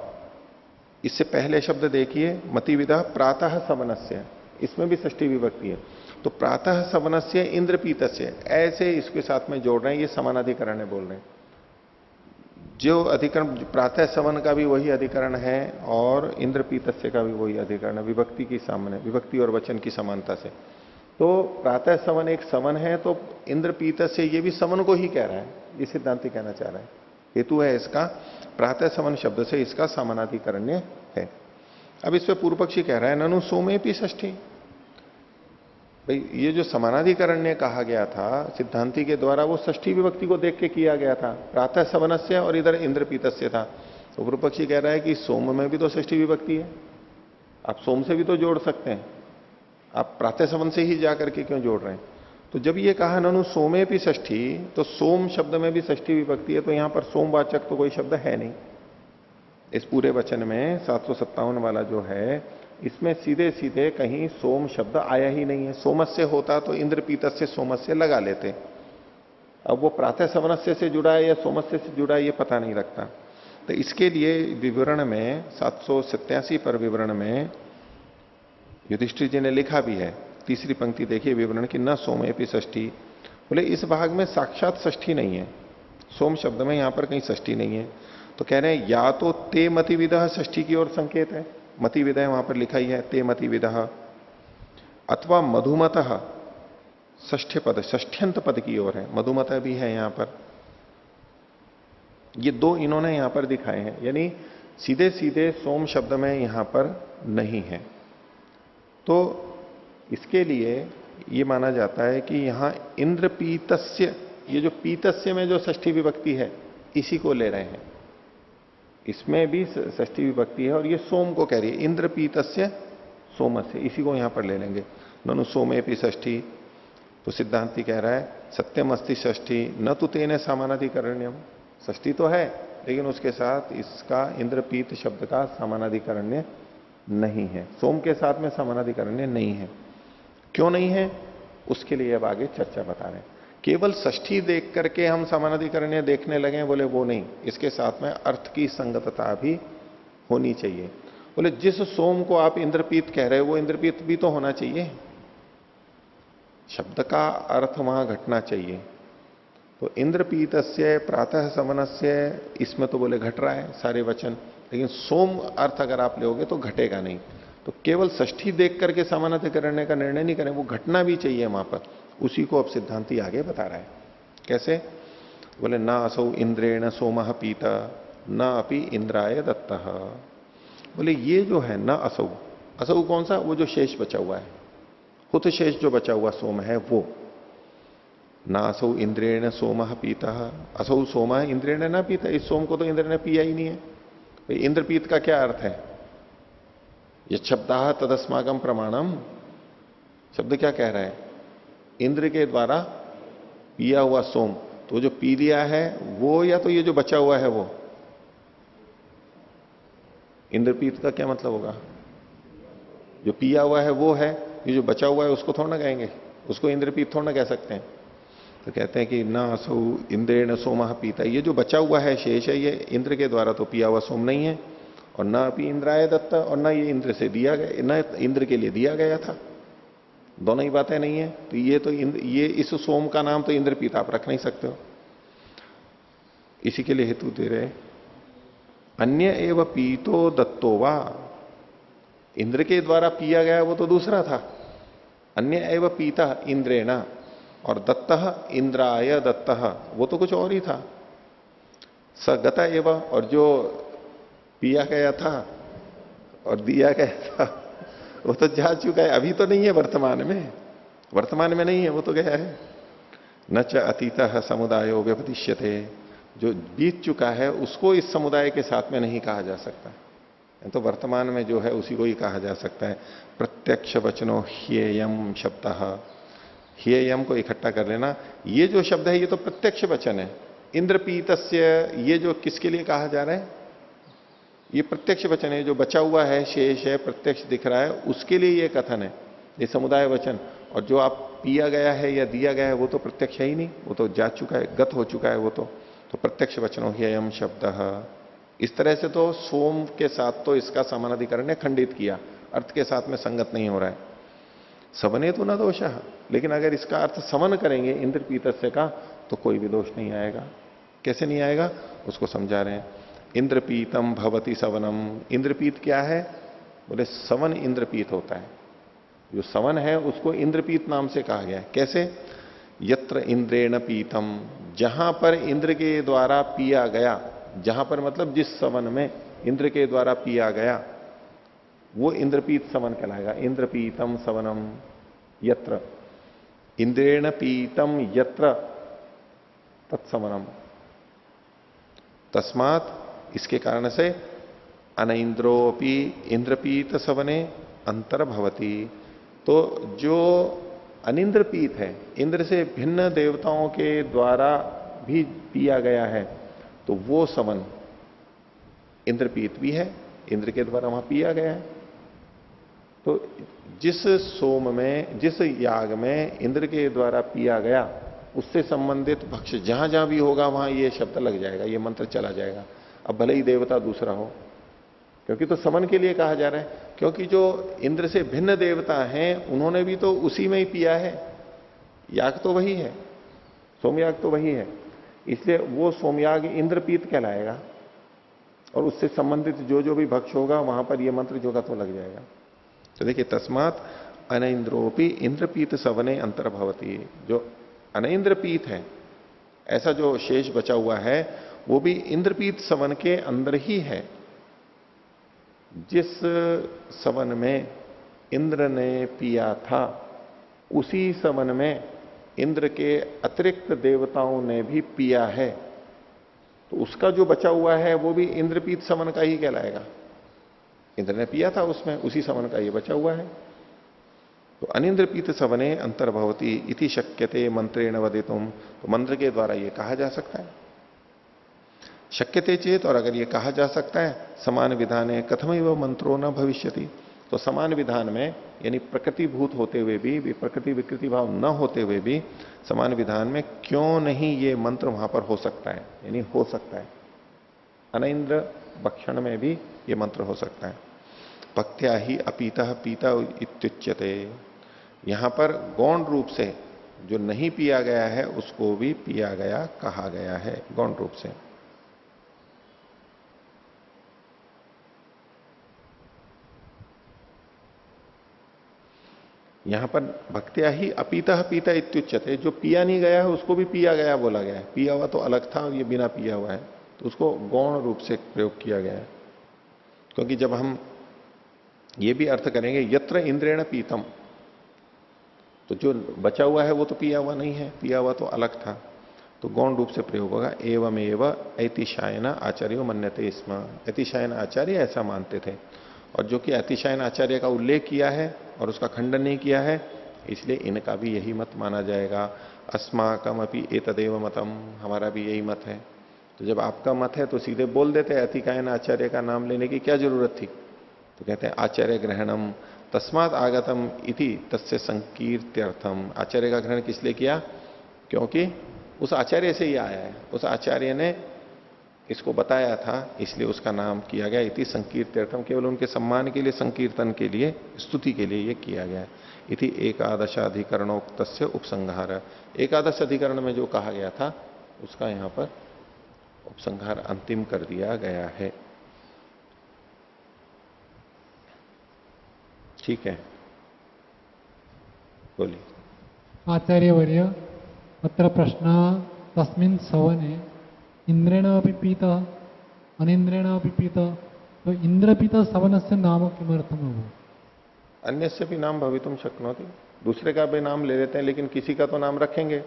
इससे पहले शब्द देखिए मतिविदा प्रातः समनस्य, इसमें भी षष्ठी विभक्ति है। तो प्रातः समनस्य इंद्रपीतस्य, ऐसे इसके साथ में जोड़ रहे हैं, ये समानाधिकरण है बोल रहे हैं। जो अधिकरण प्रातः समन का भी वही अधिकरण है और इंद्रपीतस्य का भी वही अधिकरण है, विभक्ति की सामने, विभक्ति और वचन की समानता से। तो प्रातः समन एक समन है, तो इंद्रपीतस्य ये भी समन को ही कह रहा है, ये सिद्धांति कहना चाह रहा है। हेतु है इसका प्रातः समन शब्द से इसका समानाधिकरण्य है। अब इस पे पूर्व पक्षी कह रहा है ननु सोमे भी षष्ठी, भाई ये जो समानाधिकरण्य कहा गया था सिद्धांति के द्वारा, वो षष्ठी विभक्ति को देख के किया गया था, प्रातः समनस्य और इधर इंद्रपीतस्य था। तो पूर्व पक्षी कह रहा है कि सोम में भी तो षष्ठी विभक्ति है, आप सोम से भी तो जोड़ सकते हैं, आप प्रातः समन से ही जाकर के क्यों जोड़ रहे हैं। तो जब ये कहा ननु सोमे भी षष्ठी, तो सोम शब्द में भी षष्ठी विभक्ति है, तो यहां पर सोमवाचक तो कोई शब्द है नहीं इस पूरे वचन में। 757 वाला जो है इसमें सीधे सीधे कहीं सोम शब्द आया ही नहीं है। सोमस्य होता तो इंद्रपीतस्य सोमस्य लगा लेते, अब वो प्रातः समनस्य से जुड़ा है या सोमस्य से जुड़ा है ये पता नहीं लगता। तो इसके लिए विवरण में 787 पर विवरण में युधिष्ठिर जी ने लिखा भी है, तीसरी पंक्ति देखिए विवरण की, न सोमेपि षष्ठी, बोले इस भाग में साक्षात षष्ठी नहीं है, सोम शब्द में यहां पर कहीं षष्ठी नहीं है। तो कह रहे हैं या तो ते मतिविदः षष्ठी की ओर संकेत है, मतिविदः वहां पर लिखा ही है ते मतिविदः, अथवा मधुमतः षष्ठ पद, षष्ठ्यंत पद की ओर है, मधुमतः भी है यहां पर। ये दो इन्होंने यहां पर दिखाए हैं, यानी सीधे सीधे सोम शब्द में यहां पर नहीं है। तो इसके लिए ये माना जाता है कि यहां इंद्रपीतस्य, ये जो पीतस्य में जो षष्ठी विभक्ति है इसी को ले रहे हैं, इसमें भी षष्ठी विभक्ति है और ये सोम को कह रही है, इंद्रपीतस्य सोमस्य, इसी को यहां पर ले लेंगे। ननु सोमेपि षष्ठी, तो सिद्धांति कह रहा है सत्यम अस्ति षष्ठी न तो तेने समानाधिकरण्यम, षष्ठी तो है लेकिन उसके साथ इसका इंद्रपीत शब्द का समानाधिकरण्य नहीं है, सोम के साथ में समानाधिकरण्य नहीं है। क्यों नहीं है, उसके लिए अब आगे चर्चा बता रहे हैं। केवल षष्ठी देख करके हम समानाधिकरण्य देखने लगे, बोले वो नहीं, इसके साथ में अर्थ की संगतता भी होनी चाहिए। बोले जिस सोम को आप इंद्रपीत कह रहे हो वो इंद्रपीत भी तो होना चाहिए, शब्द का अर्थ वहां घटना चाहिए। तो इंद्रपीतस्य प्रातः समनस्य, इसमें तो बोले घट रहा है सारे वचन, लेकिन सोम अर्थ अगर आप लोगे तो घटेगा नहीं। तो केवल षष्ठी देख करके समानाधिकरण्य का निर्णय नहीं करें, वो घटना भी चाहिए वहां पर। उसी को अब सिद्धांति आगे बता रहा है। कैसे? बोले ना असौ इंद्रेण सोमः पीता न अपि इंद्राय दत्तः। बोले ये जो है ना असौ, असौ कौन सा? वो जो शेष बचा हुआ है, हुत शेष जो बचा हुआ सोम है वो। ना असौ इंद्रेण सोमः पीता, असौ सोमः इंद्रेण ना पीता, इस सोम को तो इंद्र ने पिया ही नहीं है। भाई इंद्रपीत का क्या अर्थ है? ये शब्दाह तदस्माकम प्रमाणम, शब्द क्या कह रहा है? इंद्र के द्वारा पिया हुआ सोम। तो जो पी लिया है वो, या तो ये जो बचा हुआ है वो? इंद्रपीत का क्या मतलब होगा? जो पिया हुआ है वो है, ये जो बचा हुआ है उसको थोड़ा ना कहेंगे, उसको इंद्रपीत थोड़ा ना कह सकते हैं। तो कहते हैं कि ना असौ इंद्रेण सोमः पीता, ये जो बचा हुआ है शेष है, ये इंद्र के द्वारा तो पिया हुआ सोम नहीं है, और ना अभी इंद्राय दत्त, और ना ये इंद्र से दिया गया, ना इंद्र के लिए दिया गया था। दोनों ही बातें नहीं है। तो ये इस सोम का नाम तो इंद्रपीत आप रख नहीं सकते हो। इसी के लिए हेतु दे रहे, अन्य एव पीतो दत्तो वा, इंद्र के द्वारा पिया गया वो तो दूसरा था, अन्य एव पीता इंद्रेण, और दत्तः इंद्राय दत्तः वो तो कुछ और ही था। स गता एव, और जो पिया गया था और दिया गया था वो तो जा चुका है, अभी तो नहीं है वर्तमान में, वर्तमान में नहीं है, वो तो गया है। न च अतीतः समुदायो व्यपदिश्यते, जो बीत चुका है उसको इस समुदाय के साथ में नहीं कहा जा सकता, तो वर्तमान में जो है उसी को ही कहा जा सकता है। प्रत्यक्ष वचनो ह्येयम शब्दः, ह्येयम को इकट्ठा कर लेना, ये जो शब्द है ये तो प्रत्यक्ष वचन है। इंद्रपीतस्य, ये जो किसके लिए कहा जा रहा है? ये प्रत्यक्ष वचन है, जो बचा हुआ है शेष है प्रत्यक्ष दिख रहा है, उसके लिए ये कथन है, ये समुदाय वचन। और जो आप पिया गया है या दिया गया है वो तो प्रत्यक्ष है ही नहीं, वो तो जा चुका है, गत हो चुका है वो तो प्रत्यक्ष वचनो ह्ययम शब्द। इस तरह से तो सोम के साथ तो इसका समानाधिकरण ने खंडित किया, अर्थ के साथ में संगत नहीं हो रहा है। सवने तो न दोष, लेकिन अगर इसका अर्थ समन करेंगे इंद्रपीतस्य का तो कोई भी दोष नहीं आएगा। कैसे नहीं आएगा उसको समझा रहे हैं। इंद्रपीतम भवति सवनम, इंद्रपीत क्या है? बोले सवन इंद्रपीत होता है, जो सवन है उसको इंद्रपीत नाम से कहा गया है। कैसे? यत्र इंद्रेण पीतम, जहां पर इंद्र के द्वारा पिया गया, जहां पर मतलब जिस सवन में इंद्र के द्वारा पिया गया वो इंद्रपीत सवन कहलाएगा। इंद्रपीतम सवनम यत्र, इंद्रेण पीतम यत्र तत्सवनम, तस्मात, इसके कारण से अनइंद्रोपि इंद्रपीत सवने अंतर्भवती। तो जो अनिंद्रपीत है, इंद्र से भिन्न देवताओं के द्वारा भी पिया गया है, तो वो सवन इंद्रपीत भी है, इंद्र के द्वारा वहां पिया गया है। तो जिस सोम में, जिस याग में इंद्र के द्वारा पिया गया, उससे संबंधित भक्ष्य जहां जहां भी होगा वहां ये शब्द लग जाएगा, ये मंत्र चला जाएगा। अब भले ही देवता दूसरा हो, क्योंकि तो समन के लिए कहा जा रहा है, क्योंकि जो इंद्र से भिन्न देवता हैं उन्होंने भी तो उसी में ही पिया है, याग तो वही है, सोमयाग तो वही है, इसलिए वो सोमयाग इंद्रपीत कहलाएगा। और उससे संबंधित जो जो भी भक्ष्य होगा वहां पर ये मंत्र जो का तो लग जाएगा। तो देखिए, तस्मात अनइंद्रोपि इंद्रपीत सवने अंतर्भवती, जो अनइंद्रपीत है, ऐसा जो शेष बचा हुआ है वो भी इंद्रपीत सवन के अंदर ही है। जिस सवन में इंद्र ने पिया था उसी सवन में इंद्र के अतिरिक्त देवताओं ने भी पिया है, तो उसका जो बचा हुआ है वो भी इंद्रपीत सवन का ही कहलाएगा। इंद्र ने पिया था उसमें, उसी सवन का ये बचा हुआ है। तो अनिंद्रपीत सवने अंतर्भवती इति शक्यते मंत्रेण वदितुम, तो मंत्र के द्वारा ये कहा जा सकता है। शक्यते चेत, और अगर ये कहा जा सकता है, समान विधाने कथमैव मंत्रो न भविष्यति, तो समान विधान में यानी प्रकृतिभूत होते हुए भी प्रकृति विकृति भाव न होते हुए भी समान विधान में क्यों नहीं ये मंत्र वहां पर हो सकता है, यानी हो सकता है। अनैन्द्र भक्षण में भी ये मंत्र हो सकता है। भक्त्या ही अपीता पीता इत्युच्यते, यहां पर गौण रूप से जो नहीं पिया गया है उसको भी पिया गया कहा गया है, गौण रूप से। यहां पर भक्त्या ही अपीता पीता इत्युच्यते, जो पिया नहीं गया है उसको भी पिया गया बोला गया है। पिया हुआ तो अलग था, ये बिना पिया हुआ है, तो उसको गौण रूप से प्रयोग किया गया है। क्योंकि जब हम ये भी अर्थ करेंगे यत्र इंद्रेण पीतम, तो जो बचा हुआ है वो तो पिया हुआ नहीं है, पिया हुआ तो अलग था, तो गौण रूप से प्रयोग होगा। एवमेव ऐतिशायन आचार्यो मन्यते स्म, ऐतिशायन आचार्य ऐसा मानते थे, और जो कि ऐतिशायन आचार्य का उल्लेख किया है और उसका खंडन नहीं किया है, इसलिए इनका भी यही मत माना जाएगा। अस्माकम अपि एतदेव मतम, हमारा भी यही मत है। तो जब आपका मत है तो सीधे बोल देते, ऐतिकायन आचार्य का नाम लेने की क्या जरूरत थी। तो कहते हैं आचार्य ग्रहणम तस्मात आगतम इति तस्य संकीर्त्यर्थम, आचार्य का ग्रहण किस लिए किया, क्योंकि उस आचार्य से ही आया है, उस आचार्य ने इसको बताया था, इसलिए उसका नाम किया गया इति संकीर्त्यर्थम, केवल उनके सम्मान के लिए, संकीर्तन के लिए, स्तुति के लिए ये किया गया है। इति एकादशाधिकरणोक्तस्य उपसंहार, एकादश अधिकरण में जो कहा गया था उसका यहां पर उपसंहार अंतिम कर दिया गया है। ठीक है, बोलिए। आचार्यवर्य, अत्र प्रश्न तस्मिन् सवने इंद्रेण अपि पीतः अनिंद्रेण अपि पीतः, तो इंद्रपीत सवनस्य नाम किमर्थम हो? अन्यस्य भी नाम भवितुम शक्नोति, दूसरे का भी नाम ले लेते हैं, लेकिन किसी का तो नाम रखेंगे।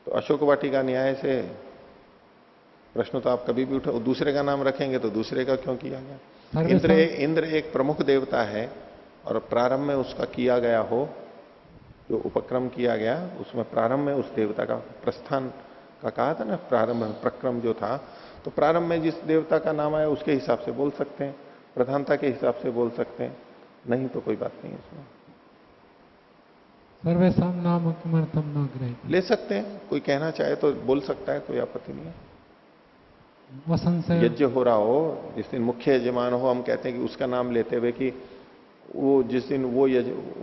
तो अशोक वाटिका न्याय से प्रश्न तो आप कभी भी उठो, दूसरे का नाम रखेंगे तो दूसरे का क्यों किया गया। इंद्र एक प्रमुख देवता है, और प्रारंभ में उसका किया गया हो, जो उपक्रम किया गया उसमें प्रारंभ में उस देवता का प्रस्थान का कहा था ना, प्रारंभ प्रक्रम जो था, तो प्रारंभ में जिस देवता का नाम आया उसके हिसाब से बोल सकते हैं, प्रधानता के हिसाब से बोल सकते हैं, नहीं तो कोई बात नहीं है इसमें। सर्वेषां नाम किमर्थम न ग्रहीत, ले सकते हैं, कोई कहना चाहे तो बोल सकता है, कोई आपत्ति नहीं है। यज्ञ हो रहा हो, जिस दिन मुख्य यजमान हो, हम कहते हैं कि उसका नाम लेते हुए कि वो जिस दिन वो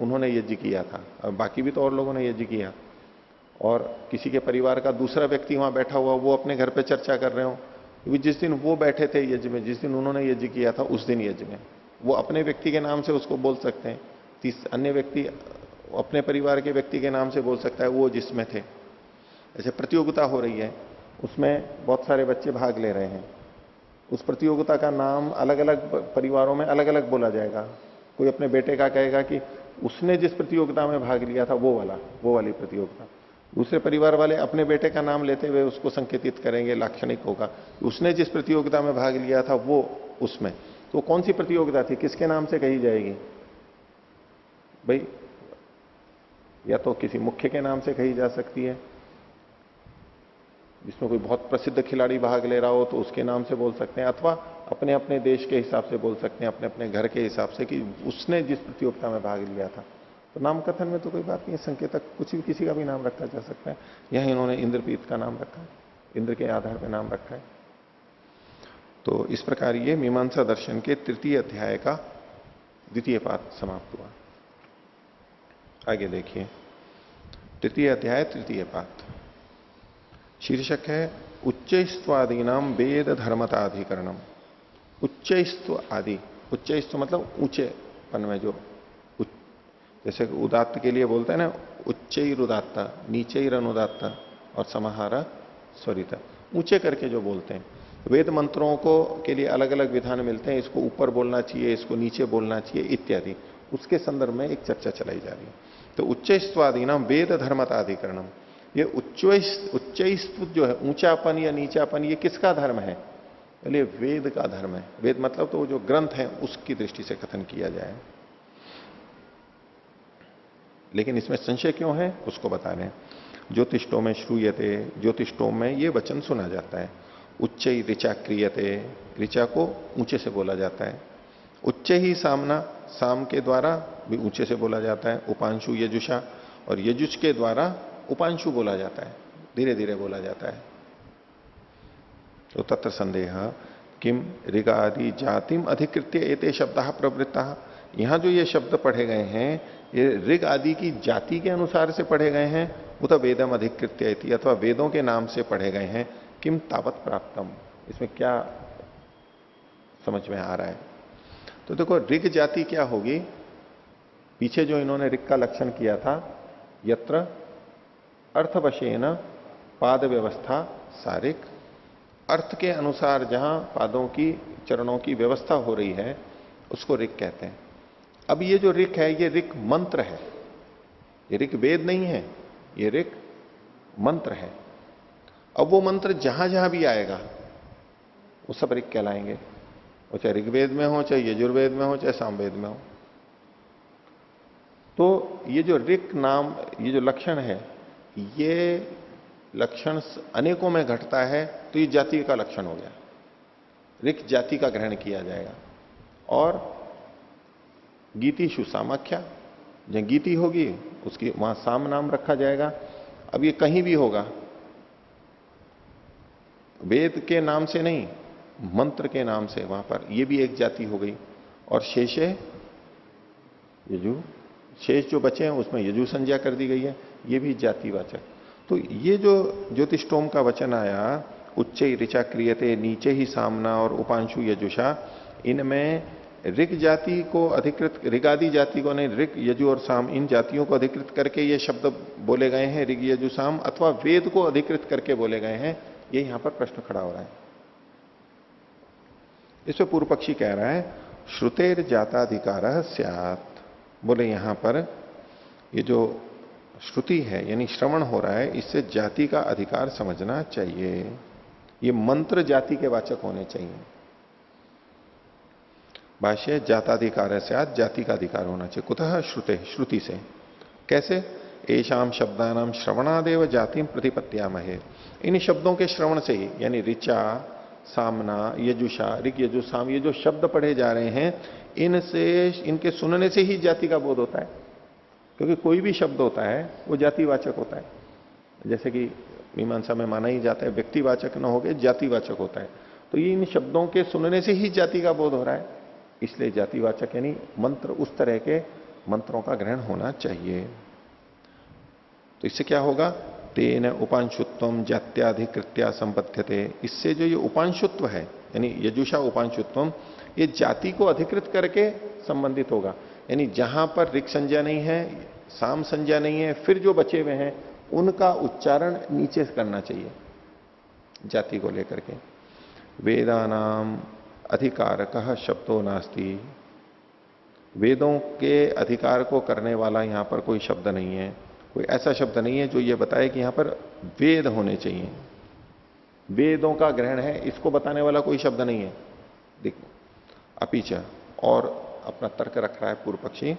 उन्होंने यज्ञ किया था, और बाकी भी तो और लोगों ने यज्ञ किया, और किसी के परिवार का दूसरा व्यक्ति वहां बैठा हुआ, वो अपने घर पे चर्चा कर रहे हो, क्योंकि जिस दिन वो बैठे थे यज्ञ में, जिस दिन उन्होंने यज्ञ किया था उस दिन यज्ञ में, वो अपने व्यक्ति के नाम से उसको बोल सकते हैं। अन्य व्यक्ति अपने परिवार के व्यक्ति के नाम से बोल सकता है, वो जिसमें थे। ऐसे प्रतियोगिता हो रही है, उसमें बहुत सारे बच्चे भाग ले रहे हैं, उस प्रतियोगिता का नाम अलग अलग परिवारों में अलग अलग बोला जाएगा। कोई अपने बेटे का कहेगा कि उसने जिस प्रतियोगिता में भाग लिया था वो वाली प्रतियोगिता, दूसरे परिवार वाले अपने बेटे का नाम लेते हुए उसको संकेतित करेंगे, लाक्षणिक होगा, उसने जिस प्रतियोगिता में भाग लिया था वो उसमें। तो कौन सी प्रतियोगिता थी, किसके नाम से कही जाएगी भाई, या तो किसी मुख्य के नाम से कही जा सकती है, जिसमें कोई बहुत प्रसिद्ध खिलाड़ी भाग ले रहा हो तो उसके नाम से बोल सकते हैं, अथवा अपने अपने देश के हिसाब से बोल सकते हैं, अपने अपने घर के हिसाब से कि उसने जिस प्रतियोगिता में भाग लिया था। तो नाम कथन में तो कोई बात नहीं है, संकेतक कुछ भी किसी का भी नाम रखा जा सकता है। यहां इन्होंने इंद्रपीत का नाम रखा है, इंद्र के आधार पर नाम रखा है। तो इस प्रकार ये मीमांसा दर्शन के तृतीय अध्याय का द्वितीय पाठ समाप्त हुआ। आगे देखिए, तृतीय अध्याय तृतीय पाठ, शीर्षक है उच्चैस्त्वादीनाम वेद धर्मताधिकरणम। उच्चैस्त्व आदि, उच्चैस्त्व मतलब ऊंचेपन में, जो जैसे उदात्त के लिए बोलते हैं ना, उच्चैरुदात्त, नीचैरनुदात्त और समाहार स्वरित, ऊंचे करके जो बोलते हैं। वेद मंत्रों को के लिए अलग अलग विधान मिलते हैं, इसको ऊपर बोलना चाहिए, इसको नीचे बोलना चाहिए इत्यादि, उसके संदर्भ में एक चर्चा चलाई जा रही है। तो उच्चैस्त्वादीनाम वेद धर्मताधिकरणम, ये उच्चैस्त्व जो है, ऊंचापन या नीचापन, ये किसका धर्म है, बोले वेद का धर्म है। वेद मतलब तो वो जो ग्रंथ है उसकी दृष्टि से कथन किया जाए। लेकिन इसमें संशय क्यों है उसको बता रहे हैं। ज्योतिष्टोम में श्रूयते, ज्योतिष्टोम में ये वचन सुना जाता है। उच्च ही ऋचा क्रियते, ऋचा को ऊंचे से बोला जाता है। उच्च ही सामना, साम के द्वारा भी ऊंचे से बोला जाता है। उपांशु यजुषा, और यजुष के द्वारा उपांशु बोला जाता है, धीरे धीरे बोला जाता है। तो तत्र संदेह किम ऋगादि जातिम अधिकृत्य एते शब्द प्रवृत्ता। यहां जो ये शब्द पढ़े गए हैं ये ऋग आदि की जाति के अनुसार से पढ़े गए हैं, उत वेदम अधिकृत्य इति, अथवा वेदों के नाम से पढ़े गए हैं। किम तावत प्राप्तम, इसमें क्या समझ में आ रहा है? तो देखो ऋग जाति क्या होगी, पीछे जो इन्होंने ऋग का लक्षण किया था, यत्र अर्थवशेन पाद व्यवस्था सारिक, अर्थ के अनुसार जहां पादों की चरणों की व्यवस्था हो रही है उसको ऋग कहते हैं। अब ये जो ऋग है ये ऋग मंत्र है, ये ऋग वेद नहीं है, ये ऋग मंत्र है। अब वो मंत्र जहां जहां भी आएगा वो सब ऋग कहलाएंगे, वो चाहे ऋग्वेद में हो, चाहे यजुर्वेद में हो, चाहे सामवेद में हो। तो ये जो ऋग नाम, ये जो लक्षण है, ये लक्षण अनेकों में घटता है, तो ये जाति का लक्षण हो गया, ऋग जाति का ग्रहण किया जाएगा। और गीतिषु सामाख्या, जहां गीति होगी उसकी वहां साम नाम रखा जाएगा। अब ये कहीं भी होगा, वेद के नाम से नहीं, मंत्र के नाम से, वहां पर ये भी एक जाति हो गई। और शेषे यजु, शेष जो बचे हैं उसमें यजु संज्ञा कर दी गई है, ये भी जातिवाचक। तो ये जो ज्योतिष्टोम का वचन आया, उच्च ऋचा क्रियते, नीचे ही सामना और उपांशु यजुषा, इनमें ऋग जाति को अधिकृत, ऋगादि जाति को नहीं, ऋग यजु और साम इन जातियों को अधिकृत करके ये शब्द बोले गए हैं, ऋग यजु साम, अथवा वेद को अधिकृत करके बोले गए हैं, ये यहां पर प्रश्न खड़ा हो रहा है। इसमें पूर्व पक्षी कह रहा है श्रुतेर जाताधिकार स्यात्, बोले यहां पर ये जो श्रुति है यानी श्रवण हो रहा है, इससे जाति का अधिकार समझना चाहिए, ये मंत्र जाति के वाचक होने चाहिए। भाष्य जाताधिकार स्यात्, जाति का अधिकार होना चाहिए। कुतः श्रुते, श्रुति से। कैसे? एशाम शब्दानाम श्रवणादेव जातिम प्रतिपत्यामहे, इन शब्दों के श्रवण से ही, यानी ऋचा, सामना, यजुषा, ऋग यजु साम, ये जो शब्द पढ़े जा रहे हैं, इनसे, इनके सुनने से ही जाति का बोध होता है। क्योंकि कोई भी शब्द होता है वो जातिवाचक होता है, जैसे कि मीमांसा में माना ही जाता है व्यक्तिवाचक न होकर जातिवाचक होता है। तो ये इन शब्दों के सुनने से ही जाति का बोध हो रहा है, इसलिए जातिवाचक यानी मंत्र, उस तरह के मंत्रों का ग्रहण होना चाहिए। तो इससे क्या होगा? तेन उपांशुत्वम जात्याधिकृत्या संपद्यते, इससे जो ये उपांशुत्व है यानी यजुषा उपांशुत्वम, ये जाति को अधिकृत करके संबंधित होगा। यानी जहां पर ऋग संज्ञा नहीं है, साम संज्ञा नहीं है, फिर जो बचे हुए हैं उनका उच्चारण नीचे करना चाहिए जाति को लेकर के। वेदानाम अधिकारकः शब्दो नास्ति, वेदों के अधिकार को करने वाला यहां पर कोई शब्द नहीं है, कोई ऐसा शब्द नहीं है जो ये बताए कि यहां पर वेद होने चाहिए, वेदों का ग्रहण है, इसको बताने वाला कोई शब्द नहीं है। देखो अपिच, और अपना तर्क रख रहा है पूर्व पक्षी,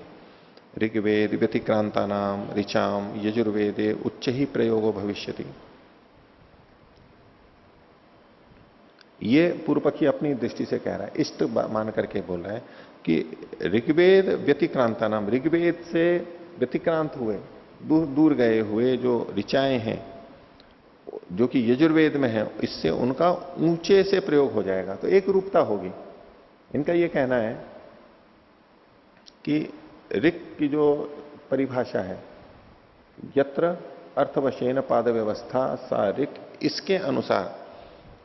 ऋग्वेद व्यतिक्रांता नाम ऋचाम यजुर्वेदे उच्च ही प्रयोगो भविष्यति। ये पूर्व पक्षी अपनी दृष्टि से कह रहा है, इष्ट मान करके बोल रहा है कि ऋग्वेद व्यतिक्रांता नाम, ऋग्वेद से व्यतिक्रांत हुए, दूर दूर गए हुए जो ऋचाएं हैं जो कि यजुर्वेद में है, इससे उनका ऊंचे से प्रयोग हो जाएगा, तो एक रूपता होगी। इनका यह कहना है कि ऋग की जो परिभाषा है, यत्र अर्थवशेन पाद व्यवस्था सा ऋग, इसके अनुसार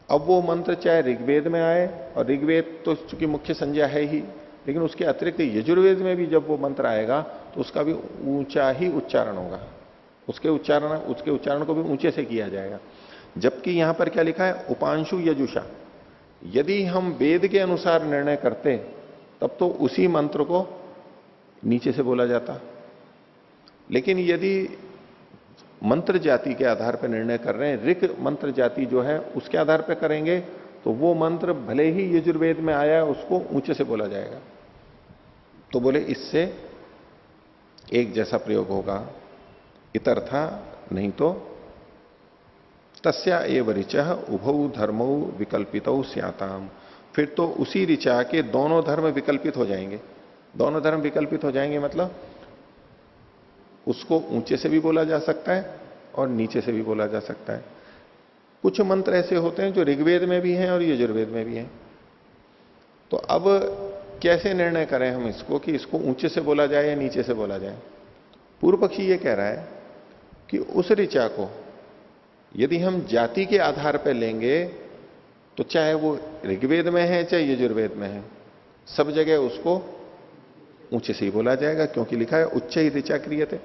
अब वो मंत्र चाहे ऋग्वेद में आए, और ऋग्वेद तो चूंकि मुख्य संज्ञा है ही, लेकिन उसके अतिरिक्त यजुर्वेद में भी जब वो मंत्र आएगा तो उसका भी ऊंचा ही उच्चारण होगा, उसके उच्चारण को भी ऊंचे से किया जाएगा। जबकि यहां पर क्या लिखा है? उपांशु यजुषा। यदि हम वेद के अनुसार निर्णय करते तब तो उसी मंत्र को नीचे से बोला जाता, लेकिन यदि मंत्र जाति के आधार पर निर्णय कर रहे हैं, ऋग मंत्र जाति जो है उसके आधार पर करेंगे, तो वो मंत्र भले ही यजुर्वेद में आया उसको ऊंचे से बोला जाएगा। तो बोले इससे एक जैसा प्रयोग होगा। इतर्था नहीं तो तस्या एव ऋचः उभौ धर्मौ विकल्पितौ स्याताम, फिर तो उसी ऋचा के दोनों धर्म विकल्पित हो जाएंगे। दोनों धर्म विकल्पित हो जाएंगे मतलब उसको ऊंचे से भी बोला जा सकता है और नीचे से भी बोला जा सकता है। कुछ मंत्र ऐसे होते हैं जो ऋग्वेद में भी हैं और यजुर्वेद में भी हैं। तो अब कैसे निर्णय करें हम इसको कि इसको ऊंचे से बोला जाए या नीचे से बोला जाए? पूर्व पक्षी ये कह रहा है कि उस ऋचा को यदि हम जाति के आधार पर लेंगे तो चाहे वो ऋग्वेद में है चाहे यजुर्वेद में है, सब जगह उसको ऊंचे से ही बोला जाएगा, क्योंकि लिखा है उच्च ही ऋचा क्रियते,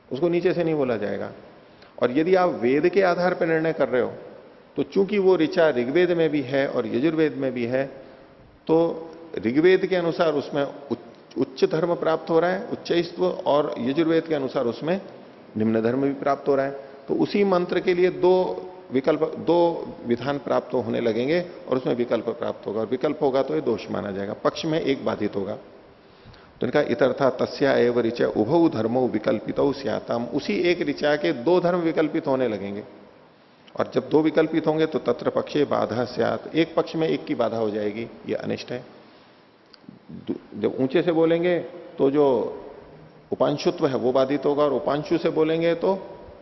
उसको नीचे से नहीं बोला जाएगा। और यदि आप वेद के आधार पर निर्णय कर रहे हो तो चूंकि वो ऋचा ऋग्वेद में भी है और यजुर्वेद में भी है, तो ऋग्वेद के अनुसार उसमें उच्च धर्म प्राप्त हो रहा है, उच्चैस्त्व, और यजुर्वेद के अनुसार उसमें निम्न धर्म भी प्राप्त हो रहा है। तो उसी मंत्र के लिए दो विधान प्राप्त होने लगेंगे और उसमें विकल्प प्राप्त होगा, और विकल्प होगा तो ये दोष माना जाएगा, पक्ष में एक बाधित होगा। तो इनका इतर्था तस्या एव ऋचा उभौ धर्मो विकल्पितौ स्याताम, उसी एक ऋचा के दो धर्म विकल्पित होने लगेंगे। और जब दो विकल्पित होंगे तो तत्र पक्षे बाधा स्यात्, एक पक्ष में एक की बाधा हो जाएगी, ये अनिष्ट है। जब ऊंचे से बोलेंगे तो जो उपांशुत्व है वो बाधित होगा, और उपांशु से बोलेंगे तो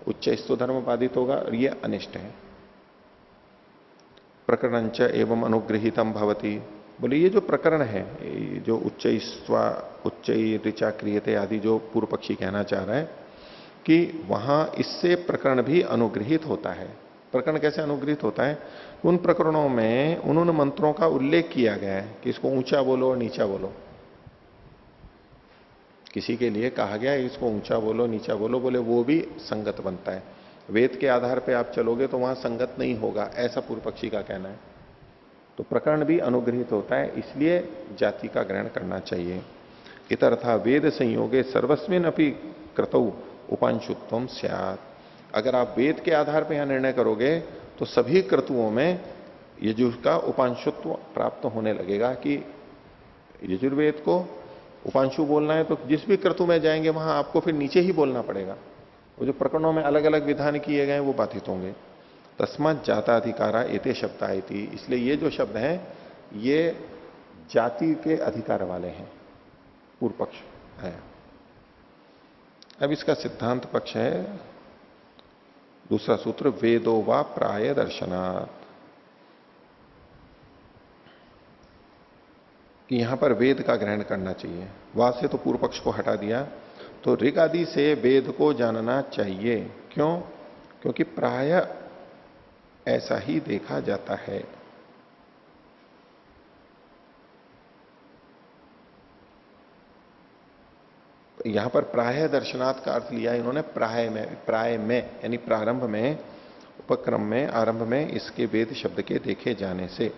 उच्चैस्त्व धर्म बाधित होगा, और ये अनिष्ट है। प्रकरणंच एवं अनुगृहीतम भवति, बोले ये जो प्रकरण है, जो उच्चैस्त्वा उच्चै ऋचा क्रियते आदि जो पूर्व पक्षी कहना चाह रहा है कि वहां इससे प्रकरण भी अनुगृहित होता है। प्रकरण कैसे अनुगृहित होता है? उन प्रकरणों में उन मंत्रों का उल्लेख किया गया है कि इसको ऊंचा बोलो और नीचा बोलो। किसी के लिए कहा गया है इसको ऊंचा बोलो नीचा बोलो, बोले वो भी संगत बनता है। वेद के आधार पे आप चलोगे तो वहां संगत नहीं होगा, ऐसा पूर्व पक्षी का कहना है। तो प्रकरण भी अनुगृहित होता है, इसलिए जाति का ग्रहण करना चाहिए। इतरथा वेद संयोगे सर्वस्मिन अपि क्रतौ उपांशुत्वम स्यात्, अगर आप वेद के आधार पर यहां निर्णय करोगे तो सभी क्रतुओं में यजुर का उपांशुत्व प्राप्त होने लगेगा कि यजुर्वेद को उपांशु बोलना है तो जिस भी क्रतु में जाएंगे वहां आपको फिर नीचे ही बोलना पड़ेगा। वो जो प्रकरणों में अलग अलग विधान किए गए वो बाधित होंगे। तस्मात् जाताधिकारा एते शब्दायति, इसलिए ये जो शब्द हैं ये जाति के अधिकार वाले हैं, पूर्व पक्ष है। अब इसका सिद्धांत पक्ष है दूसरा सूत्र, वेदो वा प्राय दर्शनात्, कि यहां पर वेद का ग्रहण करना चाहिए। वाद से तो पूर्व पक्ष को हटा दिया, तो ऋग आदि से वेद को जानना चाहिए। क्यों? क्योंकि प्राय ऐसा ही देखा जाता है। यहां पर प्राय दर्शनात् का अर्थ लिया इन्होंने प्राय में यानी प्रारंभ में, उपक्रम में, आरंभ में इसके वेद शब्द के देखे जाने से।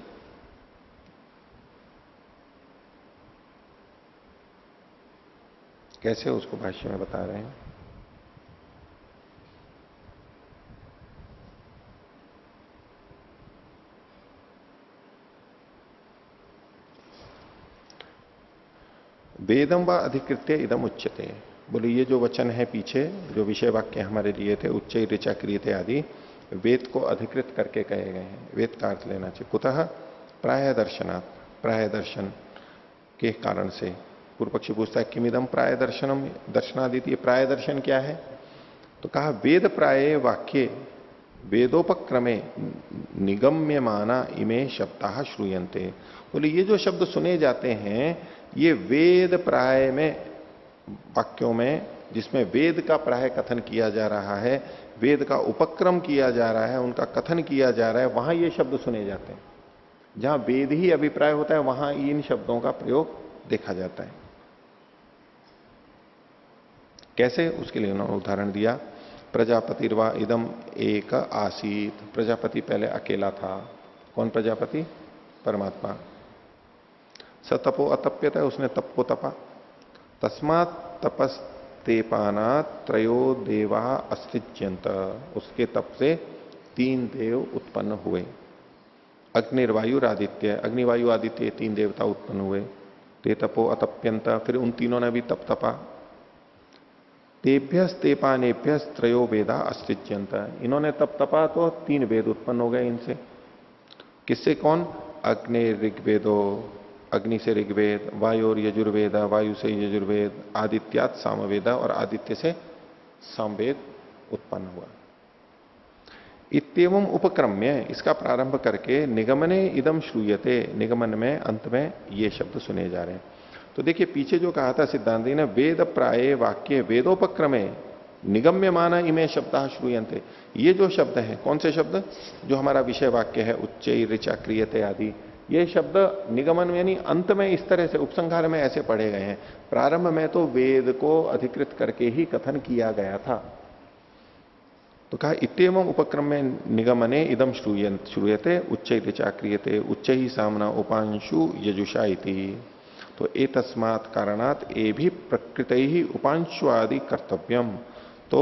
कैसे उसको भाष्य में बता रहे हैं। वेदम व अधिकृत्य इदम उच्यते, बोले ये जो वचन है पीछे जो विषय वाक्य हमारे लिए थे, उच्च ऋचा क्रियते आदि, वेद को अधिकृत करके कहे गए हैं। वेद का अर्थ लेना चाहिए। कुतः? प्राय दर्शनात्, प्राय दर्शन के कारण से। पूर्व पक्षी पूछता है किमिदम प्राय दर्शनम दर्शनादिति, प्राय दर्शन क्या है? तो कहा वेद प्राय वाक्ये वेदोपक्रमे निगम्यमाना इमे शब्दाः श्रूयन्ते, बोले ये जो शब्द सुने जाते हैं ये वेद प्राय में, वाक्यों में जिसमें वेद का प्राय कथन किया जा रहा है, वेद का उपक्रम किया जा रहा है, उनका कथन किया जा रहा है, वहां ये शब्द सुने जाते हैं। जहां वेद ही अभिप्राय होता है वहां इन शब्दों का प्रयोग देखा जाता है। कैसे? उसके लिए उन्होंने उदाहरण दिया, प्रजापतिर्वा इदम एक आसीत, प्रजापति पहले अकेला था। कौन प्रजापति? परमात्मा। स तपो अतप्यत, उसने तप को तपा। तस्मात् तपस्तेपाना त्रयो देवा अस्तिज्यंत, उसके तप से 3 देव उत्पन्न हुए। अग्निर्वायुरादित्य, अग्निवायु आदित्य 3 देवता उत्पन्न हुए। ते तपो अतप्यंत, फिर उन तीनों ने भी तप तपा। तेभ्यस्तेपानेभ्य त्रयो वेदा अस्तिज्यंत। इन्होंने तप तपा तो 3 वेद उत्पन्न हो गए इनसे। किससे? कौन? अग्नि ऋग्वेदो, अग्नि से ऋग्वेद, वायु यजुर्वेद, वायु से यजुर्वेद, आदित्यात सामवेद, और आदित्य से सामवेद उत्पन्न हुआ। इत्येवं उपक्रम्य, इसका प्रारंभ करके निगमने इदम श्रूयते, निगमन में अंत में ये शब्द सुने जा रहे हैं। तो देखिए पीछे जो कहा था सिद्धांति ने, वेद प्राये वाक्य वेदोपक्रमे निगम्य माना इमे शब्द श्रूयन्ते, ये जो शब्द है, कौन से शब्द? जो हमारा विषय वाक्य है, उच्चै ऋचा क्रियते आदि, ये शब्द निगमन में यानी अंत में इस तरह से उपसंहार में ऐसे पढ़े गए हैं। प्रारंभ में तो वेद को अधिकृत करके ही कथन किया गया था। तो कहा इत्येवं उपक्रम में निगमने इदम श्रूयते उच्च ऋचा क्रियते उच्च ही सामना उपांशु यजुषा इति। तो एतस्मात् कारणात् ए भी प्रकृत ही उपांशु आदि कर्तव्यम। तो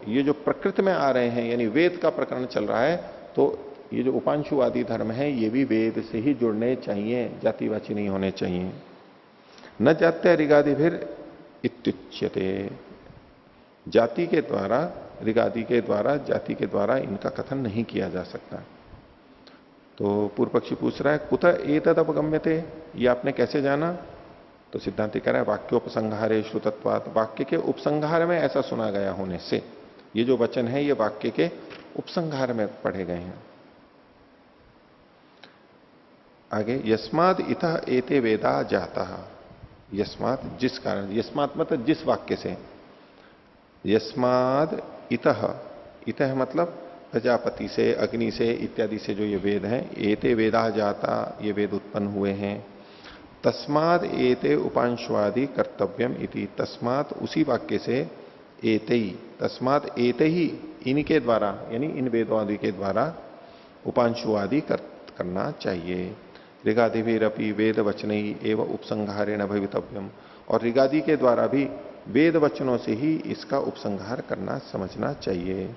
ये जो प्रकृति में आ रहे हैं, यानी वेद का प्रकरण चल रहा है, तो ये जो उपांशुवादी धर्म है ये भी वेद से ही जुड़ने चाहिए, जातिवाची नहीं होने चाहिए। न जात्य ऋगादि फिर इत्युच्यते, जाति के द्वारा, ऋगादि के द्वारा, जाति के द्वारा इनका कथन नहीं किया जा सकता। तो पूर्व पक्षी पूछ रहा है कुत एतद अपगम्यते, ये आपने कैसे जाना? तो सिद्धांति कह रहा है वाक्योपसंहारे श्रुतत्वात्, वाक्य के उपसंहार में ऐसा सुना गया होने से। ये जो वचन है ये वाक्य के उपसंहार में पढ़े गए हैं। आगे यस्माद इतः एते वेदा जाता, यस्मात जिस कारण, यस्मात मतलब जिस वाक्य से, यस्माद इतः, इतः मतलब प्रजापति से, अग्नि से इत्यादि से जो ये वेद हैं, एते वेदा जाता, ये वेद उत्पन्न हुए हैं। तस्माद एते उपांशवादि कर्तव्यम इति, तस्मात उसी वाक्य से, एते ही, तस्मात एते ही, इनके द्वारा यानी इन वेदों के द्वारा उपांशुवादि करना चाहिए। ऋगादिभिरपि वेद वचन ही एवं उपसंहारेण भवितव्यम, और ऋगादि के द्वारा भी वेद वचनों से ही इसका उपसंहार करना समझना चाहिए।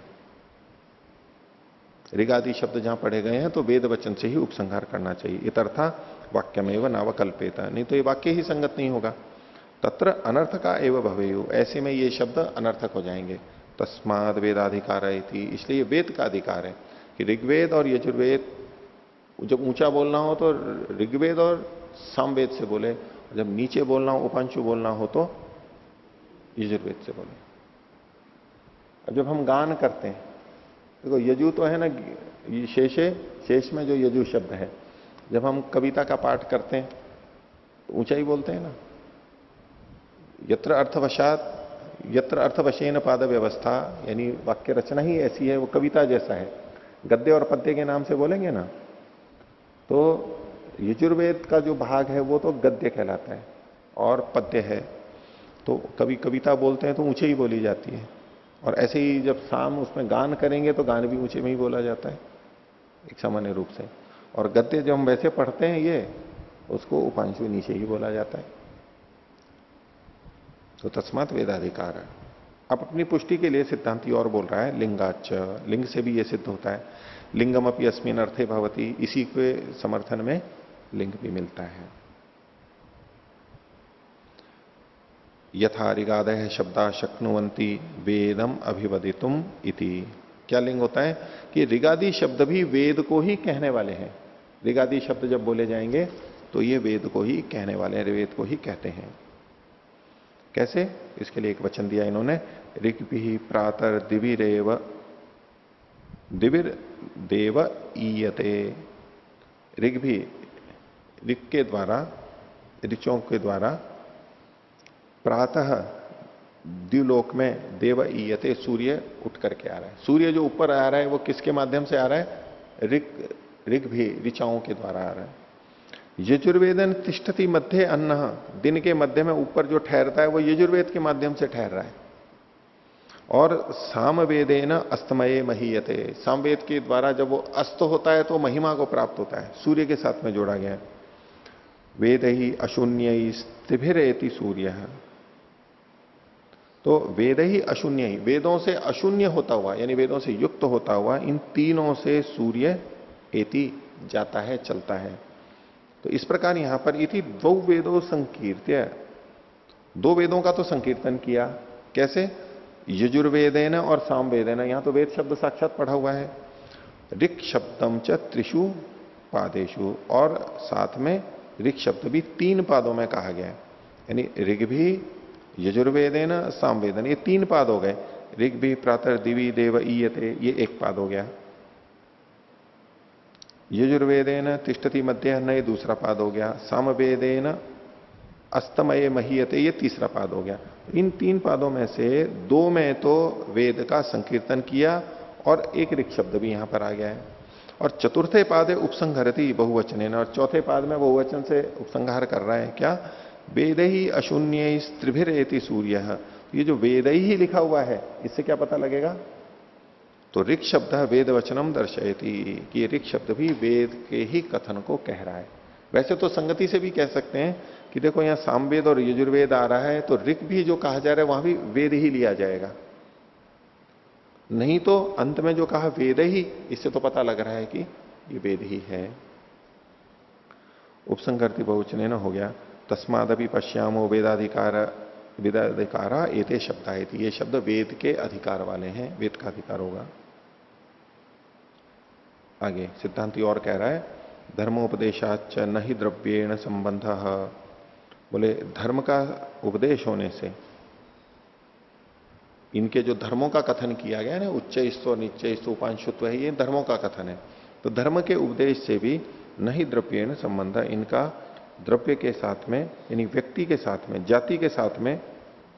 ऋगादि शब्द जहां पढ़े गए हैं तो वेद वचन से ही उपसंहार करना चाहिए। इतर्था वाक्यमेव नावकल्पेत, नहीं तो ये वाक्य ही संगत नहीं होगा। तत्र अनर्थ का एवं भवेयु, ऐसे में ये शब्द अनर्थक हो जाएंगे। तस्माद वेदाधिकार थी, इसलिए वेद का अधिकार है कि ऋग्वेद और यजुर्वेद, जब ऊंचा बोलना हो तो ऋग्वेद और सामवेद से बोले, जब नीचे बोलना हो, उपांशु बोलना हो तो यजुर्वेद से बोले। अब जब हम गान करते हैं, देखो यजु तो है ना, शेषे, शेष में जो यजु शब्द है, जब हम कविता का पाठ करते हैं तो ऊंचा ही बोलते हैं ना। यत्र अर्थवशात, यत्र अर्थवशेन पाद व्यवस्था, यानी वाक्य रचना ही ऐसी है, वो कविता जैसा है। गद्य और पद्य के नाम से बोलेंगे ना, तो यजुर्वेद का जो भाग है वो तो गद्य कहलाता है और पद्य है, तो कभी कविता बोलते हैं तो ऊंचे ही बोली जाती है। और ऐसे ही जब साम उसमें गान करेंगे तो गान भी ऊंचे में ही बोला जाता है एक सामान्य रूप से। और गद्य जो हम वैसे पढ़ते हैं ये, उसको उपांशु नीचे ही बोला जाता है। तो तस्मात वेदाधिकार है। अब अपनी पुष्टि के लिए सिद्धांति और बोल रहा है लिंगाच, लिंग से भी ये सिद्ध होता है। लिंगम अपनी अस्मिन अर्थे भवती, इसी के समर्थन में लिंग भी मिलता है। यथा ऋगादय शब्दा शक्नुवंती वेदम अभिवदितुम इति। क्या लिंग होता है कि ऋगादि शब्द भी वेद को ही कहने वाले हैं। ऋगादि शब्द जब बोले जाएंगे तो ये वेद को ही कहने वाले हैं, वेद को ही कहते हैं। कैसे? इसके लिए एक वचन दिया इन्होंने, ऋग्भि प्रातर दिविरेव दिविर देव ईयते। ऋग भी, ऋग के द्वारा, ऋचों के द्वारा प्रातः द्युलोक में देव ईयते, सूर्य उठ करके आ रहा है। सूर्य जो ऊपर आ रहा है वो किसके माध्यम से आ रहा है? ऋग भी ऋचाओं के द्वारा आ रहा है। यजुर्वेदन तिष्ठति मध्य अन्न, दिन के मध्य में ऊपर जो ठहरता है वो यजुर्वेद के माध्यम से ठहर रहा है। और सामवेदेन अस्तमये महीयते, सामवेद के द्वारा जब वो अस्त होता है तो महिमा को प्राप्त होता है, सूर्य के साथ में जोड़ा गया है। वेद ही अशून्य स्थिभिरेति सूर्य, तो वेद ही अशून्य ही, वेदों से अशून्य होता हुआ यानी वेदों से युक्त होता हुआ इन तीनों से सूर्य एति जाता है, चलता है। तो इस प्रकार यहां पर इति द्वौ वेदों संकीर्त्य, दो वेदों का तो संकीर्तन किया। कैसे? यजुर्वेदेन और सामवेदेन, यहां तो वेद शब्द साक्षात पढ़ा हुआ है। ऋक् शब्दम च त्रिषु पादेशु, और साथ में ऋक् शब्द भी 3 पादों में कहा गया है। यानी ऋग भी, यजुर्वेदेन, सामवेदन, ये 3 पाद हो गए। ऋग भी प्रातः दिवि देव ईयते, ये 1 पाद हो गया। यजुर्वेदेन तिष्ठति मध्य न, ये दूसरा पाद हो गया। सामवेदेन अस्तमय महीयते, ये तीसरा पाद हो गया। इन 3 पादों में से 2 में तो वेद का संकीर्तन किया और एक ऋक् शब्द भी यहां पर आ गया है। और चतुर्थे पादे उपसंहरति बहुवचन, और चौथे पाद में बहुवचन से उपसंहार कर रहा है। क्या? वेद ही अशून्य त्रिभिरेति सूर्य, ये जो वेद ही लिखा हुआ है, इससे क्या पता लगेगा? तो ऋक् शब्द वेद वचनम दर्शयति, कि ये ऋक् शब्द भी वेद के ही कथन को कह रहा है। वैसे तो संगति से भी कह सकते हैं कि देखो यहां सामवेद और यजुर्वेद आ रहा है, तो ऋक् भी जो कहा जा रहा है वहां भी वेद ही लिया जाएगा। नहीं तो अंत में जो कहा वेद ही, इससे तो पता लग रहा है कि ये वेद ही है। उपसंकर्ति बहुवचन हो गया। तस्मादपि पश्यामो वेदाधिकारा एते शब्दायति, ये शब्द वेद के अधिकार वाले हैं, वेद का अधिकार होगा। आगे सिद्धांति और कह रहा है, धर्मोपदेशाच न ही द्रव्येण संबंध, बोले धर्म का उपदेश होने से, इनके जो धर्मों का कथन किया गया ना, उच्चैस्त्व निच्चैस्त्व उपांशुत्व है, ये धर्मों का कथन है। तो धर्म के उपदेश से भी नहीं द्रव्येण संबंध, इनका द्रव्य के साथ में, यानी व्यक्ति के साथ में, जाति के साथ में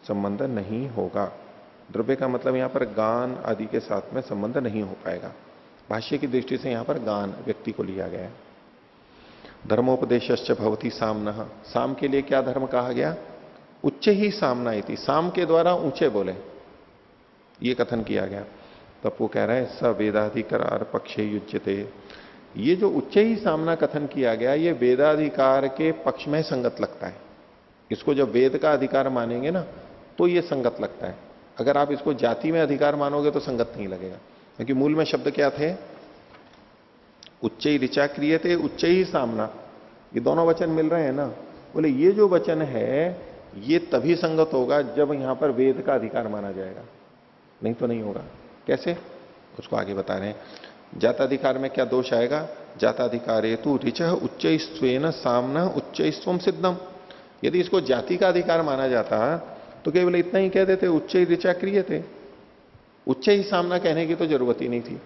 संबंध नहीं होगा। द्रव्य का मतलब यहां पर गान आदि के साथ में संबंध नहीं हो पाएगा। भाष्य की दृष्टि से यहां पर गान व्यक्ति को लिया गया है। धर्मोपदेशश्च भवति सामनः, साम के लिए क्या धर्म कहा गया? उच्च ही सामना इति, साम के द्वारा ऊंचे बोले, ये कथन किया गया। तब वो कह रहा है स वेदाधिकार पक्षे युज्यते, ये जो उच्च ही सामना कथन किया गया, ये वेदाधिकार के पक्ष में संगत लगता है। इसको जब वेद का अधिकार मानेंगे ना, तो ये संगत लगता है। अगर आप इसको जाति में अधिकार मानोगे तो संगत नहीं लगेगा, क्योंकि मूल में शब्द क्या थे? उच्च ही ऋचा क्रियते, उच्च ही सामना, ये दोनों वचन मिल रहे हैं ना। बोले ये जो वचन है ये तभी संगत होगा जब यहां पर वेद का अधिकार माना जाएगा, नहीं तो नहीं होगा। कैसे? उसको आगे बता रहे हैं। जाताधिकार में क्या दोष आएगा? जाताधिकार हेतु ऋच उच्चस्त्वेन सामना उच्चस्त्वम सिद्धम, यदि इसको जाति का अधिकार माना जाता तो केवल इतना ही कह देते उच्च ही ऋचा क्रियते, उच्च ही सामना कहने की तो जरूरत ही नहीं थी।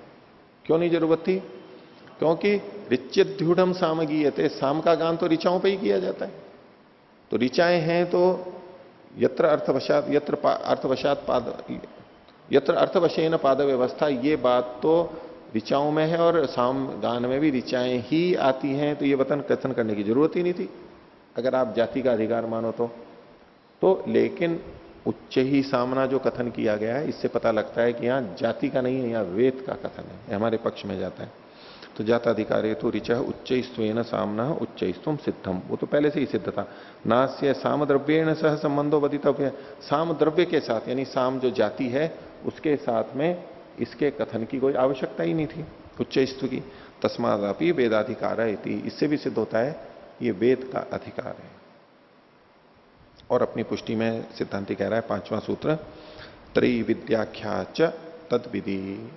क्यों नहीं जरूरत थी? क्योंकि ऋच्यद्यूढ़ सामगीयते, साम का गान तो ऋचाओं पर ही किया जाता है। तो ऋचाएं हैं तो यत्र अर्थवशेन पाद व्यवस्था, ये बात तो ऋचाओं में है और साम गान में भी ऋचाएं ही आती हैं, तो ये वतन कथन करने की जरूरत ही नहीं थी अगर आप जाति का अधिकार मानो तो। लेकिन उच्च ही सामना जो कथन किया गया है, इससे पता लगता है कि यहां जाति का नहीं है, यहां वेद का कथन है, हमारे पक्ष में जाता है। तो जाताधिकारे तो ऋच उच्चस्त्वेन सामना उच्चस्त्वम सिद्धम, वो तो पहले से ही सिद्ध था। नास्य साम द्रव्येण सह संबंधो वदितव्य, साम द्रव्य के साथ, यानी साम जो जाति है उसके साथ में इसके कथन की कोई आवश्यकता ही नहीं थी उच्चस्त्व की। तस्मादापि वेदाधिकार है, इससे भी सिद्ध होता है ये वेद का अधिकार है। और अपनी पुष्टि में सिद्धांति कह रहा है 5वां सूत्र, त्रैविद्याख्या च तद्विधि।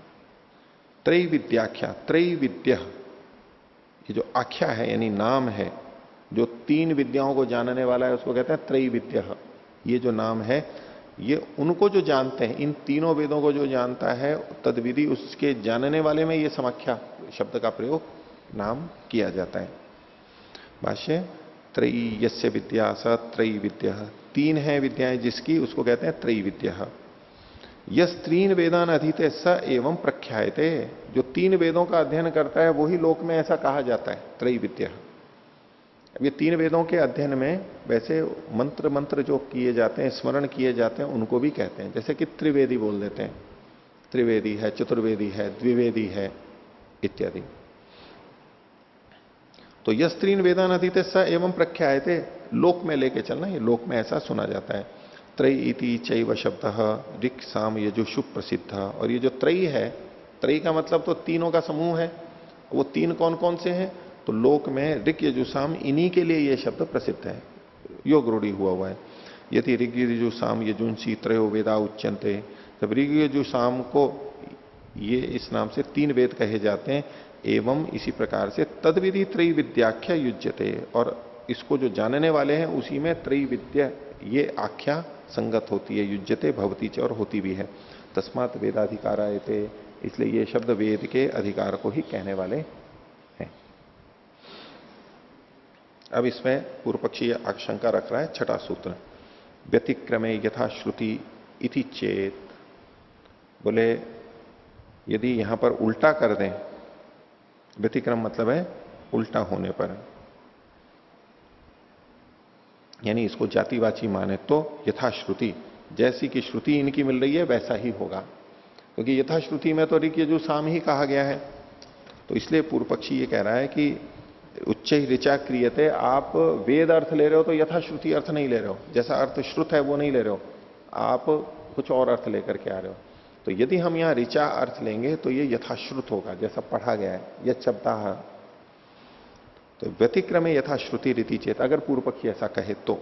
त्रैविद्याख्या, त्रैविद्य, ये जो आख्या है यानी नाम है, जो 3 विद्याओं को जानने वाला है उसको कहते हैं त्रैविद्य। ये जो नाम है ये उनको जो जानते हैं, इन तीनों वेदों को जो जानता है, तद्विधि, उसके जानने वाले में ये समाख्या शब्द का प्रयोग नाम किया जाता है। भाष्य, त्रयीयस्य विद्या स त्रैविद्य, 3 है विद्याएं जिसकी, उसको कहते हैं त्रैविद्य। यस 3 वेदान अधीते स एवं प्रख्यायते, जो 3 वेदों का अध्ययन करता है वही लोक में ऐसा कहा जाता है त्रैविद्य। अब ये 3 वेदों के अध्ययन में वैसे मंत्र जो किए जाते हैं, स्मरण किए जाते हैं, उनको भी कहते हैं, जैसे कि त्रिवेदी बोल देते हैं, त्रिवेदी है, चतुर्वेदी है, द्विवेदी है इत्यादि। तो यस 3 वेदान अधीते स एवं प्रख्यायते, लोक में लेके चलना, ये लोक में ऐसा सुना जाता है। त्रय इति चैव शब्द ऋक् साम यजुषु प्रसिद्ध, और ये जो त्रयी है, त्रयी का मतलब तो तीनों का समूह है। वो 3 कौन कौन से हैं? तो लोक में ऋक् यजुसाम, इन्हीं के लिए ये शब्द प्रसिद्ध है, योग रूढ़ी हुआ है। यदि ऋग यजु साम यजुंसी त्रयो वेदा उच्यन्ते, जब ऋग यजु साम को ये इस नाम से 3 वेद कहे जाते हैं, एवं इसी प्रकार से तद्विधि त्रयी विद्याख्या युज्यते, और इसको जो जानने वाले हैं उसी में त्रयी विद्या ये आख्या संगत होती है, युज्यते भवती च, और होती भी है। तस्मात वेदाधिकारायते, इसलिए ये शब्द वेद के अधिकार को ही कहने वाले हैं। अब इसमें पूर्व पक्षी आशंका रख रहा है, छठा सूत्र, व्यतिक्रमे यथा श्रुति इति चेत। बोले यदि यहां पर उल्टा कर दें, व्यतिक्रम मतलब है उल्टा होने पर, यानी इसको जातिवाची माने तो यथाश्रुति, जैसी कि श्रुति इनकी मिल रही है वैसा ही होगा, क्योंकि यथाश्रुति में तो ऋग यजु साम ही कहा गया है। तो इसलिए पूर्व पक्षी ये कह रहा है कि उच्च ऋचा क्रियते, आप वेद अर्थ ले रहे हो तो यथाश्रुति अर्थ नहीं ले रहे हो, जैसा अर्थ श्रुत है वो नहीं ले रहे हो, आप कुछ और अर्थ लेकर के आ रहे हो। तो यदि हम यहां ऋचा अर्थ लेंगे तो ये यथाश्रुत होगा, जैसा पढ़ा गया है, यह शब्द। तो व्यतिक्रमे यथाश्रुति रीति चेत, अगर पूर्व पक्षी ऐसा कहे तो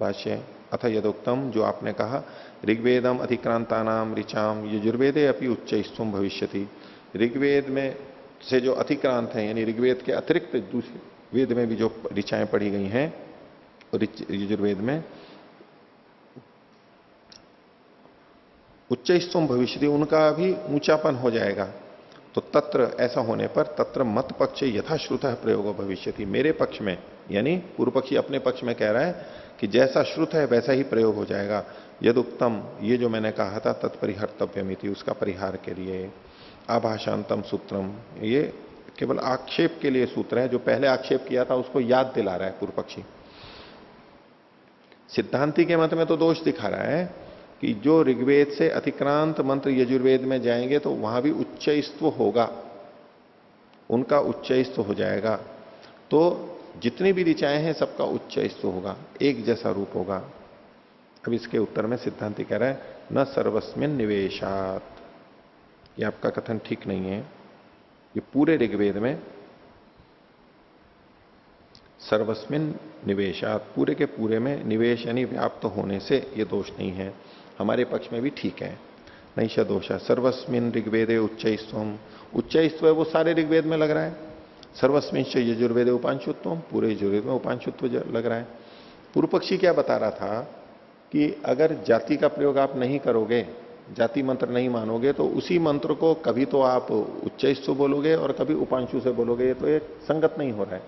भाष्य, अथ यदोक्तम, जो आपने कहा, ऋग्वेदम अधिक्रांता नाम ऋचाम यजुर्वेदे अपनी उच्च स्तुम भविष्यति, ऋग्वेद में से जो अतिक्रांत है, यानी ऋग्वेद के अतिरिक्त दूसरे वेद में भी जो ऋचाएं पढ़ी गई हैं यजुर्वेद में, उच्च स्तुम भविष्यति, उनका भी ऊंचापन हो जाएगा। तो तत्र, ऐसा होने पर, तत्र मत पक्ष यथाश्रुत प्रयोग भविष्यति, मेरे पक्ष में, यानी पूर्व पक्षी अपने पक्ष में कह रहा है कि जैसा श्रुत है वैसा ही प्रयोग हो जाएगा। यद उत्तम, ये जो मैंने कहा था, तत्परिहर्तव्यमिति, उसका परिहार के लिए। आभाषांतम सूत्रम, ये केवल आक्षेप के लिए सूत्र है, जो पहले आक्षेप किया था उसको याद दिला रहा है पूर्व पक्षी। सिद्धांति के मत में तो दोष दिखा रहा है कि जो ऋग्वेद से अतिक्रांत मंत्र यजुर्वेद में जाएंगे तो वहां भी उच्चैस्त्व होगा, उनका उच्चैस्त्व हो जाएगा। तो जितनी भी ऋचाएं हैं सबका उच्चैस्त्व होगा, एक जैसा रूप होगा। अब इसके उत्तर में सिद्धांति कह रहा है, न सर्वस्मिन निवेशात, ये आपका कथन ठीक नहीं है। ये पूरे ऋग्वेद में सर्वस्मिन निवेशात, पूरे के पूरे में निवेश यानी व्याप्त होने से ये दोष नहीं है, हमारे पक्ष में भी ठीक है। नहीं श दोष है। सर्वस्मिन ऋग्वेदे उच्चैस्त्वम, उच्चैस्त्व है वो सारे ऋग्वेद में लग रहा है। सर्वस्मिन यजुर्वेदे उपांशुत्व, पूरे यजुर्वेद में उपांशुत्व लग रहा है। पूर्व पक्षी क्या बता रहा था कि अगर जाति का प्रयोग आप नहीं करोगे, जाति मंत्र नहीं मानोगे, तो उसी मंत्र को कभी तो आप उच्चैस्त्व बोलोगे और कभी उपांशु से बोलोगे, तो ये संगत नहीं हो रहा है।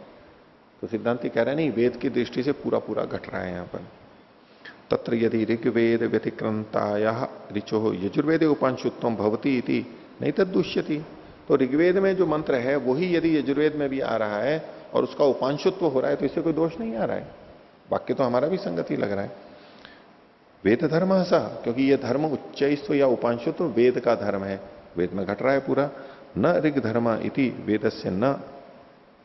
तो सिद्धांति कह रहे हैं नहीं, वेद की दृष्टि से पूरा पूरा घट रहा है यहां पर। तत्र यदि ऋग्वेद व्यतिक्रंताया ऋचो यजुर्वेदे उपांशुत्वम भवती इति नहीं तदुष्यति, तो ऋग्वेद में जो मंत्र है वही यदि यजुर्वेद में भी आ रहा है और उसका उपांशुत्व हो रहा है तो इससे कोई दोष नहीं आ रहा है। वाक्य तो हमारा भी संगति लग रहा है। वेद धर्म ऐसा, क्योंकि ये धर्म उच्चैस्त्व या उपांशुत्व वेद का धर्म है, वेद में घट रहा है पूरा। न ऋग धर्म इति वेदस्य न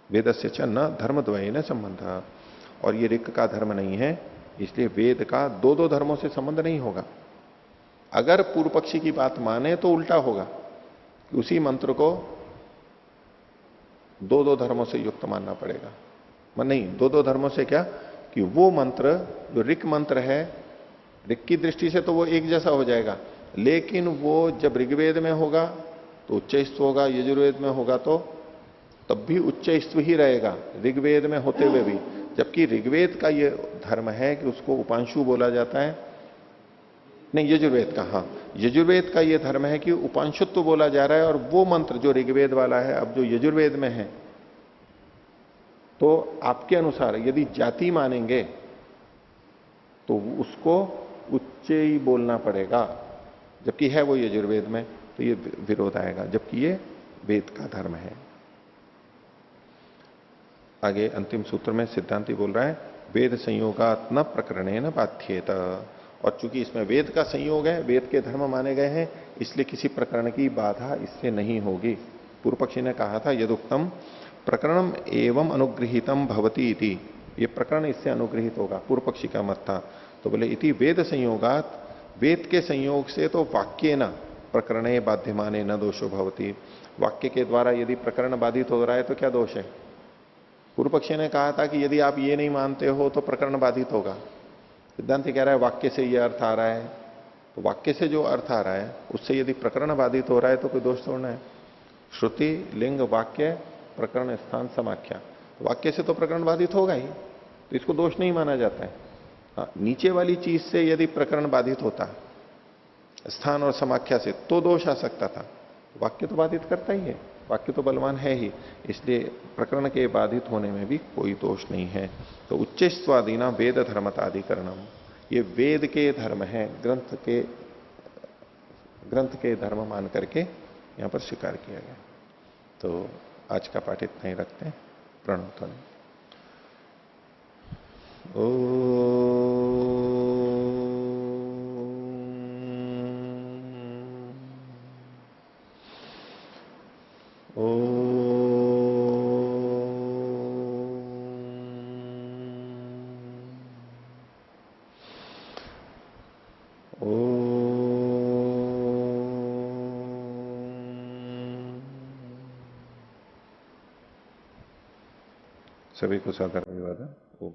वेदस्य च न धर्मद्वय न संबंध, और ये ऋग का धर्म नहीं है, इसलिए वेद का दो दो धर्मों से संबंध नहीं होगा। अगर पूर्व पक्षी की बात माने तो उल्टा होगा कि उसी मंत्र को दो दो धर्मों से युक्त मानना पड़ेगा। मन नहीं, दो दो धर्मों से क्या, कि वो मंत्र जो ऋग मंत्र है, ऋग की दृष्टि से तो वो एक जैसा हो जाएगा, लेकिन वो जब ऋग्वेद में होगा तो उच्चैस्त्व होगा, यजुर्वेद में होगा तो तब भी उच्चैस्त्व ही रहेगा ऋग्वेद में होते हुए भी। जबकि ऋग्वेद का ये धर्म है कि उसको उपांशु बोला जाता है, नहीं यजुर्वेद का, हाँ यजुर्वेद का ये धर्म है कि उपांशुत्व बोला जा रहा है, और वो मंत्र जो ऋग्वेद वाला है अब जो यजुर्वेद में है, तो आपके अनुसार यदि जाति मानेंगे तो उसको उच्च ही बोलना पड़ेगा, जबकि है वो यजुर्वेद में, तो ये विरोध आएगा, जबकि ये वेद का धर्म है। आगे अंतिम सूत्र में सिद्धांति बोल रहा है, वेद संयोगात न प्रकरणे न बाध्येत, और चूंकि इसमें वेद का संयोग है, वेद के धर्म माने गए हैं, इसलिए किसी प्रकरण की बाधा इससे नहीं होगी। पूर्व पक्षी ने कहा था यदुक्तम प्रकरणम एवं अनुगृहीतम भवती इति, ये प्रकरण इससे अनुगृहित होगा, पूर्व पक्षी का मत था। तो बोले इति वेद संयोगात, वेद के संयोग से तो वाक्य न प्रकरणे बाध्यमाने न दोषो भवती, वाक्य के द्वारा यदि प्रकरण बाधित हो रहा है तो क्या दोष है। पूर्व पक्षी ने कहा था कि यदि आप ये नहीं मानते हो तो प्रकरण बाधित होगा, सिद्धांत कह रहा है वाक्य से ये अर्थ आ रहा है, तो वाक्य से जो अर्थ आ रहा है उससे यदि प्रकरण बाधित हो रहा है तो कोई दोष थोड़ा है। श्रुति, लिंग, वाक्य, प्रकरण, स्थान, समाख्या, तो वाक्य से तो प्रकरण बाधित होगा ही, तो इसको दोष नहीं माना जाता है। हाँ, नीचे वाली चीज से यदि प्रकरण बाधित होता स्थान और समाख्या से तो दोष आ सकता था। वाक्य तो बाधित करता ही है, वाक्य तो बलवान है ही, इसलिए प्रकरण के बाधित होने में भी कोई दोष नहीं है। तो उच्चस्वादीना वेद धर्मताधिकरणम, ये वेद के धर्म है, ग्रंथ के धर्म मान करके यहां पर स्वीकार किया गया। तो आज का पाठ इतना ही रखते हैं। प्रणव ध्वनि। सभी को सादर अभिवादन। ओम।